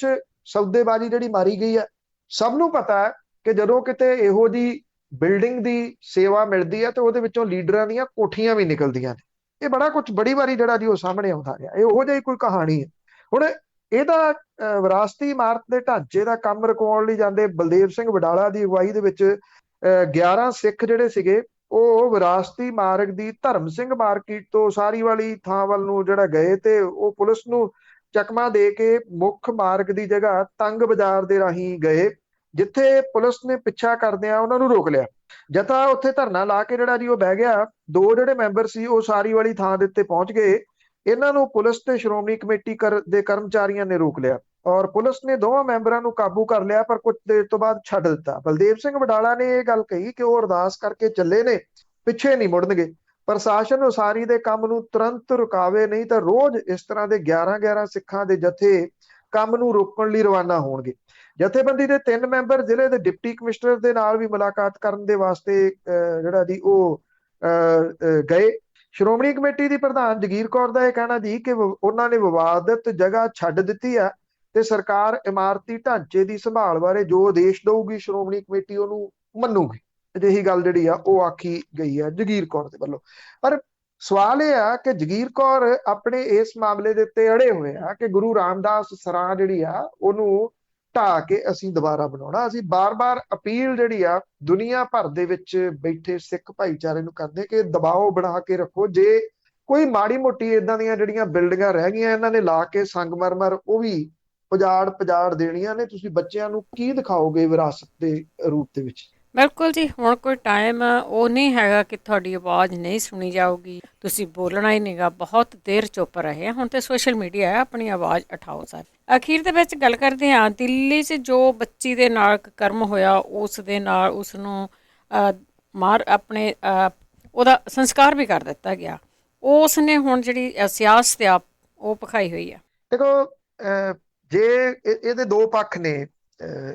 ਸੌਦੇਬਾਜ਼ੀ ਜਿਹੜੀ ਮਾਰੀ ਗਈ ਹੈ। ਸਭ ਨੂੰ ਪਤਾ ਹੈ ਕਿ ਜਦੋਂ ਕਿਤੇ ਇਹੋ ਜਿਹੀ ਬਿਲਡਿੰਗ ਦੀ ਸੇਵਾ ਮਿਲਦੀ ਹੈ ਤੇ ਉਹਦੇ ਵਿੱਚੋਂ ਲੀਡਰਾਂ ਦੀਆਂ ਕੋਠੀਆਂ ਵੀ ਨਿਕਲਦੀਆਂ ਨੇ। ਇਹ ਬੜਾ ਕੁਝ ਬੜੀ ਵਾਰੀ ਜਿਹੜਾ ਜੀ ਉਹ ਸਾਹਮਣੇ ਆਉਂਦਾ ਰਿਹਾ। ਇਹ ਉਹੋ ਜਿਹੀ ਕੋਈ ਕਹਾਣੀ ਹੈ। ਹੁਣ ਇਹਦਾ ਵਿਰਾਸਤੀ ਇਮਾਰਤ ਦੇ ਢਾਂਚੇ ਦਾ ਕੰਮ ਰੁਕਵਾਉਣ ਲਈ ਜਾਂਦੇ ਬਲਦੇਵ ਸਿੰਘ ਵਡਾਲਾ ਦੀ ਅਗਵਾਈ ਦੇ ਵਿੱਚ 11 ਸਿੱਖ ਜਿਹੜੇ ਸੀਗੇ ਉਹ ਵਿਰਾਸਤੀ ਮਾਰਗ ਦੀ ਧਰਮ ਸਿੰਘ ਮਾਰਕੀਟ ਤੋਂ ਸਾਰੀ ਵਾਲੀ ਥਾਂ ਵੱਲ ਨੂੰ ਜਿਹੜਾ ਗਏ, ਤੇ ਉਹ ਪੁਲਿਸ ਨੂੰ ਚਕਮਾ ਦੇ ਕੇ ਮੁੱਖ ਮਾਰਗ ਦੀ ਜਗ੍ਹਾ ਤੰਗ ਬਾਜ਼ਾਰ ਦੇ ਰਾਹੀਂ ਗਏ, ਜਿੱਥੇ ਪੁਲਿਸ ਨੇ ਪਿੱਛਾ ਕਰਦਿਆਂ ਉਹਨਾਂ ਨੂੰ ਰੋਕ ਲਿਆ। ਜਥਾ ਉੱਥੇ ਧਰਨਾ ਲਾ ਕੇ ਜਿਹੜਾ ਜੀ ਉਹ ਬਹਿ ਗਿਆ। ਦੋ ਜਿਹੜੇ ਮੈਂਬਰ ਸੀ ਉਹ ਸਾਰੀ ਵਾਲੀ ਥਾਂ ਦੇ ਉੱਤੇ ਪਹੁੰਚ ਗਏ। ਇਹਨਾਂ ਨੂੰ ਪੁਲਿਸ ਤੇ ਸ਼੍ਰੋਮਣੀ ਕਮੇਟੀ ਦੇ ਕਰਮਚਾਰੀਆਂ ਨੇ ਰੋਕ ਲਿਆ ਔਰ ਪੁਲਿਸ ਨੇ ਦੋਵਾਂ ਮੈਂਬਰਾਂ ਨੂੰ ਕਾਬੂ ਕਰ ਲਿਆ, ਪਰ ਕੁਝ ਦੇਰ ਤੋਂ ਬਾਅਦ ਛੱਡ ਦਿੱਤਾ। ਬਲਦੇਵ ਸਿੰਘ ਵਡਾਲਾ ਨੇ ਇਹ ਗੱਲ ਕਹੀ ਕਿ ਉਹ ਅਰਦਾਸ ਕਰਕੇ ਚੱਲੇ ਨੇ, ਪਿੱਛੇ ਨਹੀਂ ਮੁੜਨਗੇ। ਪ੍ਰਸ਼ਾਸਨ ਉਸਾਰੀ ਦੇ ਕੰਮ ਨੂੰ ਤੁਰੰਤ ਰੁਕਾਵੇ, ਨਹੀਂ ਤਾਂ ਰੋਜ਼ ਇਸ ਤਰ੍ਹਾਂ ਦੇ 11 ਸਿੱਖਾਂ ਦੇ ਜਥੇ ਕੰਮ ਨੂੰ ਰੋਕਣ ਲਈ ਰਵਾਨਾ ਹੋਣਗੇ। ਜਥੇਬੰਦੀ ਦੇ 3 ਮੈਂਬਰ ਜ਼ਿਲ੍ਹੇ ਦੇ ਡਿਪਟੀ ਕਮਿਸ਼ਨਰ ਦੇ ਨਾਲ ਵੀ ਮੁਲਾਕਾਤ ਕਰਨ ਦੇ ਵਾਸਤੇ ਜਿਹੜਾ ਜੀ ਉਹ ਗਏ। ਸ਼੍ਰੋਮਣੀ ਕਮੇਟੀ ਦੀ ਪ੍ਰਧਾਨ ਜਗੀਰ ਕੌਰ ਦਾ ਇਹ ਕਹਿਣਾ ਜੀ ਕਿ ਉਹਨਾਂ ਨੇ ਵਿਵਾਦਤ ਜਗ੍ਹਾ ਛੱਡ ਦਿੱਤੀ ਆ ਤੇ ਸਰਕਾਰ ਇਮਾਰਤੀ ਢਾਂਚੇ ਦੀ ਸੰਭਾਲ ਬਾਰੇ ਜੋ ਆਦੇਸ਼ ਦਊਗੀ ਸ਼੍ਰੋਮਣੀ ਕਮੇਟੀ ਉਹਨੂੰ ਮੰਨੂਗੀ। ਅਜਿਹੀ ਗੱਲ ਜਿਹੜੀ ਆ ਉਹ ਆਖੀ ਗਈ ਆ ਜਗੀਰ ਕੌਰ ਦੇ ਵੱਲੋਂ। ਪਰ ਸਵਾਲ ਇਹ ਆ ਕਿ ਜਗੀਰ ਕੌਰ ਆਪਣੇ ਇਸ ਮਾਮਲੇ ਦੇ ਉੱਤੇ ਅੜੇ ਹੋਏ ਆ ਕਿ ਗੁਰੂ ਰਾਮਦਾਸ ਸਰਾਂ ਜਿਹੜੀ ਆ ਉਹਨੂੰ ਢਾਹ ਕੇ ਅਸੀਂ ਦੁਬਾਰਾ ਬਣਾਉਣਾ। ਅਸੀਂ ਬਾਰ-ਬਾਰ ਅਪੀਲ ਜਿਹੜੀ ਆ ਦੁਨੀਆ ਭਰ ਦੇ ਵਿੱਚ ਬੈਠੇ ਸਿੱਖ ਭਾਈਚਾਰੇ ਨੂੰ ਕਰਦੇ ਕਿ ਦਬਾਅ ਬਣਾ ਕੇ ਰੱਖੋ। ਜੇ ਕੋਈ ਮਾੜੀ ਮੋਟੀ ਇਦਾਂ ਦੀਆਂ ਜਿਹੜੀਆਂ ਬਿਲਡਿੰਗਾਂ ਰਹਿ ਗਈਆਂ ਇਹਨਾਂ ਨੇ ਲਾ ਕੇ ਸੰਗਮਰਮਰ ਉਹ ਵੀ ਪਜਾੜ ਦੇਣੀਆਂ ਨੇ, ਤੁਸੀਂ ਬੱਚਿਆਂ ਨੂੰ ਕੀ ਦਿਖਾਓਗੇ ਵਿਰਾਸਤ ਦੇ ਰੂਪ ਦੇ ਵਿੱਚ। ਬਿਲਕੁਲ ਜੀ, ਹੁਣ ਕੋਈ ਟਾਈਮ ਉਹ ਨਹੀਂ ਹੈਗਾ ਕਿ ਤੁਹਾਡੀ ਆਵਾਜ਼ ਨਹੀਂ ਸੁਣੀ ਜਾਊਗੀ, ਤੁਸੀਂ ਬੋਲਣਾ ਹੀ ਨਹੀਂਗਾ, ਬਹੁਤ ਦੇਰ ਚੁੱਪ ਰਹੇ। ਹੁਣ ਤੇ ਸੋਸ਼ਲ ਮੀਡੀਆ ਹੈ, ਆਪਣੀ ਆਵਾਜ਼ ਉਠਾਓ ਸਾਰੇ। ਅਖੀਰ ਦੇ ਵਿੱਚ ਗੱਲ ਕਰਦੇ ਹਾਂ, ਦਿੱਲੀ 'ਚ ਜੋ ਬੱਚੀ ਦੇ ਨਾਲ ਕਰਮ ਹੋਇਆ, ਉਸ ਦੇ ਨਾਲ ਉਸ ਨੂੰ ਉਹਦਾ ਸੰਸਕਾਰ ਵੀ ਕਰ ਦਿੱਤਾ ਗਿਆ। ਉਸ ਨੇ ਹੁਣ ਜਿਹੜੀ ਸਿਆਸਤ ਆ ਉਹ ਭਖਾਈ ਹੋਈ ਆ। ਦੇਖੋ, ਜੇ ਇਹਦੇ ਦੋ ਪੱਖ ਨੇ।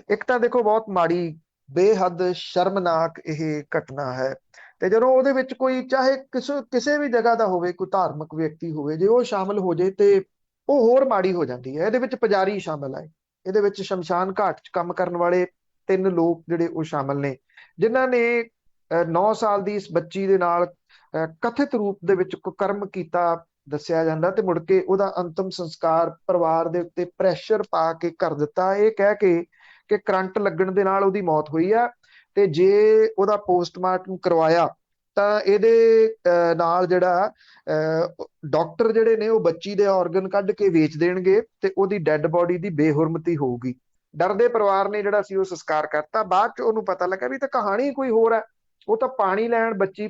ਇੱਕ ਤਾਂ ਦੇਖੋ ਬਹੁਤ ਮਾੜੀ, ਬੇਹੱਦ ਸ਼ਰਮਨਾਕ ਇਹ ਘਟਨਾ ਹੈ, ਤੇ ਜਦੋਂ ਉਹਦੇ ਵਿੱਚ ਕੋਈ, ਚਾਹੇ ਕਿਸੇ ਵੀ ਜਗ੍ਹਾ ਦਾ ਹੋਵੇ, ਕੋਈ ਧਾਰਮਿਕ ਵਿਅਕਤੀ ਹੋਵੇ, ਜੇ ਉਹ ਸ਼ਾਮਲ ਹੋ ਜੇ ਤੇ ਉਹ ਹੋਰ ਮਾੜੀ ਹੋ ਜਾਂਦੀ ਹੈ। ਇਹਦੇ ਵਿੱਚ ਪੁਜਾਰੀ ਸ਼ਾਮਲ ਹੈ, ਇਹਦੇ ਵਿੱਚ ਸ਼ਮਸ਼ਾਨ ਘਾਟ 'ਚ ਕੰਮ ਕਰਨ ਵਾਲੇ 3 ਲੋਕ ਜਿਹੜੇ ਉਹ ਸ਼ਾਮਲ ਨੇ, ਜਿਨ੍ਹਾਂ ਨੇ 9 ਸਾਲ ਦੀ ਇਸ ਬੱਚੀ ਦੇ ਨਾਲ ਕਥਿਤ ਰੂਪ ਦੇ ਵਿੱਚ ਕੁਕਰਮ ਕੀਤਾ ਦੱਸਿਆ ਜਾਂਦਾ, ਤੇ ਮੁੜ ਕੇ ਉਹਦਾ ਅੰਤਮ ਸੰਸਕਾਰ ਪਰਿਵਾਰ ਦੇ ਉੱਤੇ ਪ੍ਰੈਸ਼ਰ ਪਾ ਕੇ ਕਰ ਦਿੱਤਾ, ਇਹ ਕਹਿ ਕੇ ਕਿ ਕਰੰਟ ਲੱਗਣ ਦੇ ਨਾਲ ਉਹਦੀ ਮੌਤ ਹੋਈ ਆ, ਤੇ ਜੇ ਉਹਦਾ ਪੋਸਟਮਾਰਟਮ ਕਰਵਾਇਆ ਤਾਂ ਇਹਦੇ ਨਾਲ ਜਿਹੜਾ ਡਾਕਟਰ ਜਿਹੜੇ ਨੇ ਉਹ ਬੱਚੀ ਦੇ ਆਰਗਨ ਕੱਢ ਕੇ ਵੇਚ ਦੇਣਗੇ ਤੇ ਉਹਦੀ ਡੈੱਡ ਬੋਡੀ ਦੀ ਬੇਹੁਰਮਤੀ ਹੋਊਗੀ। ਡਰਦੇ ਪਰਿਵਾਰ ਨੇ ਜਿਹੜਾ ਸੀ ਉਹ ਸੰਸਕਾਰ ਕਰਤਾ। ਬਾਅਦ ਚ ਉਹਨੂੰ ਪਤਾ ਲੱਗਾ ਵੀ ਤਾਂ ਕਹਾਣੀ ਕੋਈ ਹੋਰ ਹੈ। ਉਹ ਤਾਂ ਪਾਣੀ ਲੈਣ ਬੱਚੀ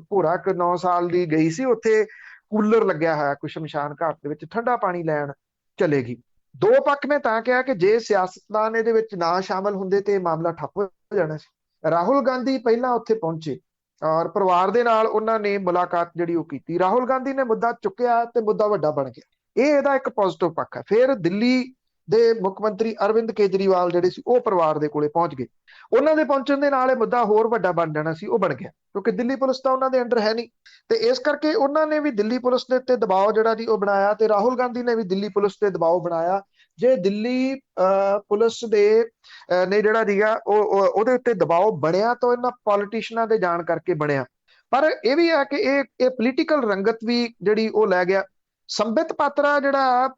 ਭੋਰਾ 9 ਸਾਲ ਦੀ ਗਈ ਸੀ, ਉੱਥੇ ਕੂਲਰ ਲੱਗਿਆ ਹੋਇਆ ਕੋਈ ਸ਼ਮਸ਼ਾਨ ਘਾਟ ਦੇ ਵਿੱਚ, ਠੰਡਾ ਪਾਣੀ ਲੈਣ ਚਲੇਗੀ। ਦੋ ਪੱਖ ਨੇ ਤਾਂ ਕਿਹਾ ਕਿ ਜੇ ਸਿਆਸਤਦਾਨ ਇਹਦੇ ਵਿੱਚ ਨਾ ਸ਼ਾਮਲ ਹੁੰਦੇ ਤੇ ਇਹ ਮਾਮਲਾ ਠੱਪ ਹੋ ਜਾਣਾ ਸੀ। ਰਾਹੁਲ ਗਾਂਧੀ ਪਹਿਲਾਂ ਉੱਥੇ ਪਹੁੰਚੇ ਔਰ ਪਰਿਵਾਰ ਦੇ ਨਾਲ ਉਹਨਾਂ ਨੇ ਮੁਲਾਕਾਤ ਜਿਹੜੀ ਉਹ ਕੀਤੀ। ਰਾਹੁਲ ਗਾਂਧੀ ਨੇ ਮੁੱਦਾ ਚੁੱਕਿਆ ਤੇ ਮੁੱਦਾ ਵੱਡਾ ਬਣ ਗਿਆ। ਇਹ ਇਹਦਾ ਇੱਕ ਪੋਜ਼ਿਟਿਵ ਪੱਖ ਹੈ। ਫਿਰ ਦਿੱਲੀ ਦੇ ਮੁੱਖ ਮੰਤਰੀ ਅਰਵਿੰਦ ਕੇਜਰੀਵਾਲ ਜਿਹੜੇ ਸੀ ਉਹ ਪਰਿਵਾਰ ਦੇ ਕੋਲੇ ਪਹੁੰਚ ਗਏ। ਉਹਨਾਂ ਦੇ ਪਹੁੰਚਣ ਦੇ ਨਾਲ ਇਹ ਮੁੱਦਾ ਹੋਰ ਵੱਡਾ ਬਣ ਜਾਣਾ ਸੀ, ਉਹ ਬਣ ਗਿਆ, ਕਿਉਂਕਿ ਦਿੱਲੀ ਪੁਲਿਸ ਤਾਂ ਉਹਨਾਂ ਦੇ ਅੰਡਰ ਹੈ ਨਹੀਂ, ਤੇ ਇਸ ਕਰਕੇ ਉਹਨਾਂ ਨੇ ਵੀ ਦਿੱਲੀ ਪੁਲਿਸ ਦੇ ਉੱਤੇ ਦਬਾਅ ਜਿਹੜਾ ਜੀ ਉਹ ਬਣਾਇਆ, ਤੇ ਰਾਹੁਲ ਗਾਂਧੀ ਨੇ ਵੀ ਦਿੱਲੀ ਪੁਲਿਸ ਤੇ ਦਬਾਅ ਬਣਾਇਆ। ਜੇ ਦਿੱਲੀ ਪੁਲਿਸ ਦੇ ਨੇ ਜਿਹੜਾ ਸੀਗਾ ਉਹਦੇ ਉੱਤੇ ਦਬਾਅ ਬਣਿਆ ਤਾਂ ਇਹਨਾਂ ਪੋਲੀਟੀਸ਼ੀਅਨਾਂ ਦੇ ਜਾਣ ਕਰਕੇ ਬਣਿਆ। ਪਰ ਇਹ ਵੀ ਹੈ ਕਿ ਇਹ ਪੋਲੀਟੀਕਲ ਰੰਗਤ ਵੀ ਜਿਹੜੀ ਉਹ ਲੈ ਗਿਆ। ਸੰਬਿਤ ਪਾਤਰਾ ਜਿਹੜਾ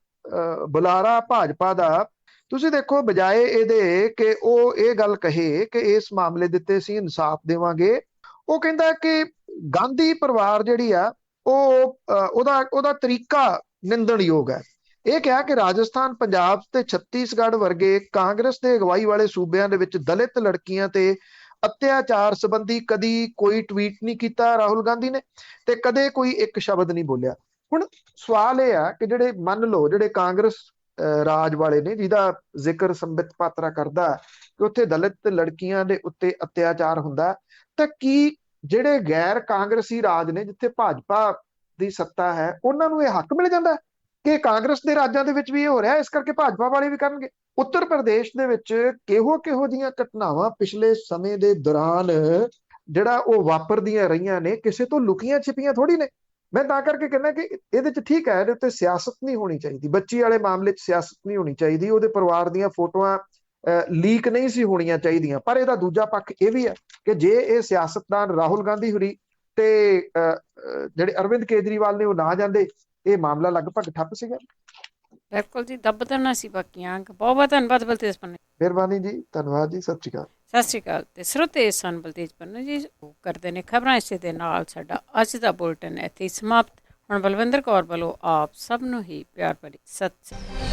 ਬੁਲਾਰਾ ਭਾਜਪਾ ਦਾ, ਤੁਸੀਂ ਦੇਖੋ, ਬਜਾਏ ਇਹਦੇ ਕਿ ਉਹ ਇਹ ਗੱਲ ਕਹੇ ਕਿ ਇਸ ਮਾਮਲੇ ਦੇ ਉੱਤੇ ਅਸੀਂ ਇਨਸਾਫ ਦੇਵਾਂਗੇ, ਉਹ ਕਹਿੰਦਾ ਕਿ ਗਾਂਧੀ ਪਰਿਵਾਰ ਜਿਹੜੀ ਆ ਉਹਦਾ ਤਰੀਕਾ ਨਿੰਦਣਯੋਗ ਹੈ। ਇਹ ਕਿਹਾ ਕਿ ਰਾਜਸਥਾਨ, ਪੰਜਾਬ ਤੇ ਛੱਤੀਸਗੜ੍ਹ ਵਰਗੇ ਕਾਂਗਰਸ ਦੇ ਅਗਵਾਈ ਵਾਲੇ ਸੂਬਿਆਂ ਦੇ ਵਿੱਚ ਦਲਿਤ ਲੜਕੀਆਂ ਤੇ ਅਤਿਆਚਾਰ ਸੰਬੰਧੀ ਕਦੀ ਕੋਈ ਟਵੀਟ ਨਹੀਂ ਕੀਤਾ ਰਾਹੁਲ ਗਾਂਧੀ ਨੇ, ਤੇ ਕਦੇ ਕੋਈ ਇੱਕ ਸ਼ਬਦ ਨਹੀਂ ਬੋਲਿਆ। ਹੁਣ ਸਵਾਲ ਇਹ ਆ ਕਿ ਜਿਹੜੇ, ਮੰਨ ਲਓ, ਜਿਹੜੇ ਕਾਂਗਰਸ ਰਾਜ ਵਾਲੇ ਨੇ, ਜਿਹਦਾ ਜ਼ਿਕਰ ਸੰਬਿਤ ਪਾਤਰਾ ਕਰਦਾ ਕਿ ਉੱਥੇ ਦਲਿਤ ਲੜਕੀਆਂ ਦੇ ਉੱਤੇ ਅਤਿਆਚਾਰ ਹੁੰਦਾ, ਤਾਂ ਕੀ ਜਿਹੜੇ ਗੈਰ ਕਾਂਗਰਸੀ ਰਾਜ ਨੇ, ਜਿੱਥੇ ਭਾਜਪਾ ਦੀ ਸੱਤਾ ਹੈ, ਉਹਨਾਂ ਨੂੰ ਇਹ ਹੱਕ ਮਿਲ ਜਾਂਦਾ ਕਿ ਕਾਂਗਰਸ ਦੇ ਰਾਜਾਂ ਦੇ ਵਿੱਚ ਵੀ ਇਹ ਹੋ ਰਿਹਾ, ਇਸ ਕਰਕੇ ਭਾਜਪਾ ਵਾਲੇ ਵੀ ਕਰਨਗੇ? ਉੱਤਰ ਪ੍ਰਦੇਸ਼ ਦੇ ਵਿੱਚ ਕਿਹੋ ਜਿਹੀਆਂ ਘਟਨਾਵਾਂ ਪਿਛਲੇ ਸਮੇਂ ਦੇ ਦੌਰਾਨ ਜਿਹੜਾ ਉਹ ਵਾਪਰਦੀਆਂ ਰਹੀਆਂ ਨੇ, ਕਿਸੇ ਤੋਂ ਲੁਕੀਆਂ ਛਿਪੀਆਂ ਥੋੜੀ ਨੇ। ਮੈਂ ਤਾਂ ਕਰਕੇ ਕਹਿੰਦਾ ਕਿ ਇਹਦੇ ਚ ਠੀਕ ਹੈ, ਇਹਦੇ ਉੱਤੇ ਸਿਆਸਤ ਨਹੀਂ ਹੋਣੀ ਚਾਹੀਦੀ। ਬੱਚੀ ਵਾਲੇ ਮਾਮਲੇ 'ਚ ਸਿਆਸਤ ਨਹੀਂ ਹੋਣੀ ਚਾਹੀਦੀ, ਉਹਦੇ ਪਰਿਵਾਰ ਦੀਆਂ ਫੋਟੋਆਂ ਲੀਕ ਨਹੀਂ ਸੀ ਹੋਣੀਆਂ ਚਾਹੀਦੀਆਂ। ਪਰ ਇਹਦਾ ਦੂਜਾ ਪੱਖ ਇਹ ਵੀ ਹੈ ਕਿ ਜੇ ਇਹ ਸਿਆਸਤਦਾਨ ਰਾਹੁਲ ਗਾਂਧੀ ਹੋਰੀ ਤੇ ਜਿਹੜੇ ਅਰਵਿੰਦ ਕੇਜਰੀਵਾਲ ਨੇ ਉਹ ਨਾ ਜਾਂਦੇ, ਇਹ ਮਾਮਲਾ ਲਗਭਗ ਠੱਪ ਸੀਗਾ। ਬਿਲਕੁਲ ਜੀ, ਦੱਬ ਦੇਣਾ ਸੀ ਬਾਕੀਆਂ। ਬਹੁਤ ਬਹੁਤ ਧੰਨਵਾਦ ਬਲਤੇਜ ਪੰਨੂ। ਮਿਹਰਬਾਨੀ ਜੀ, ਧੰਨਵਾਦ ਜੀ, ਸਤਿ ਸ਼੍ਰੀ ਅਕਾਲ। ਸਤਿ ਸ਼੍ਰੀ ਅਕਾਲ। ਤੇ ਸਰੋਤੇ ਸਨ ਬਲਤੇਜ ਪੰਨੂ ਜੀ, ਉਹ ਕਰਦੇ ਨੇ ਖਬਰਾਂ। ਇਸੇ ਦੇ ਨਾਲ ਸਾਡਾ ਅੱਜ ਦਾ ਬੁਲਟਨ ਇੱਥੇ ਹੀ ਸਮਾਪਤ। ਹੁਣ ਬਲਵਿੰਦਰ ਕੌਰ ਵੱਲੋਂ ਆਪ ਸਭ ਨੂੰ ਹੀ ਪਿਆਰ ਭਰੀ ਸਤਿ ਸ਼੍ਰੀ ਅਕਾਲ।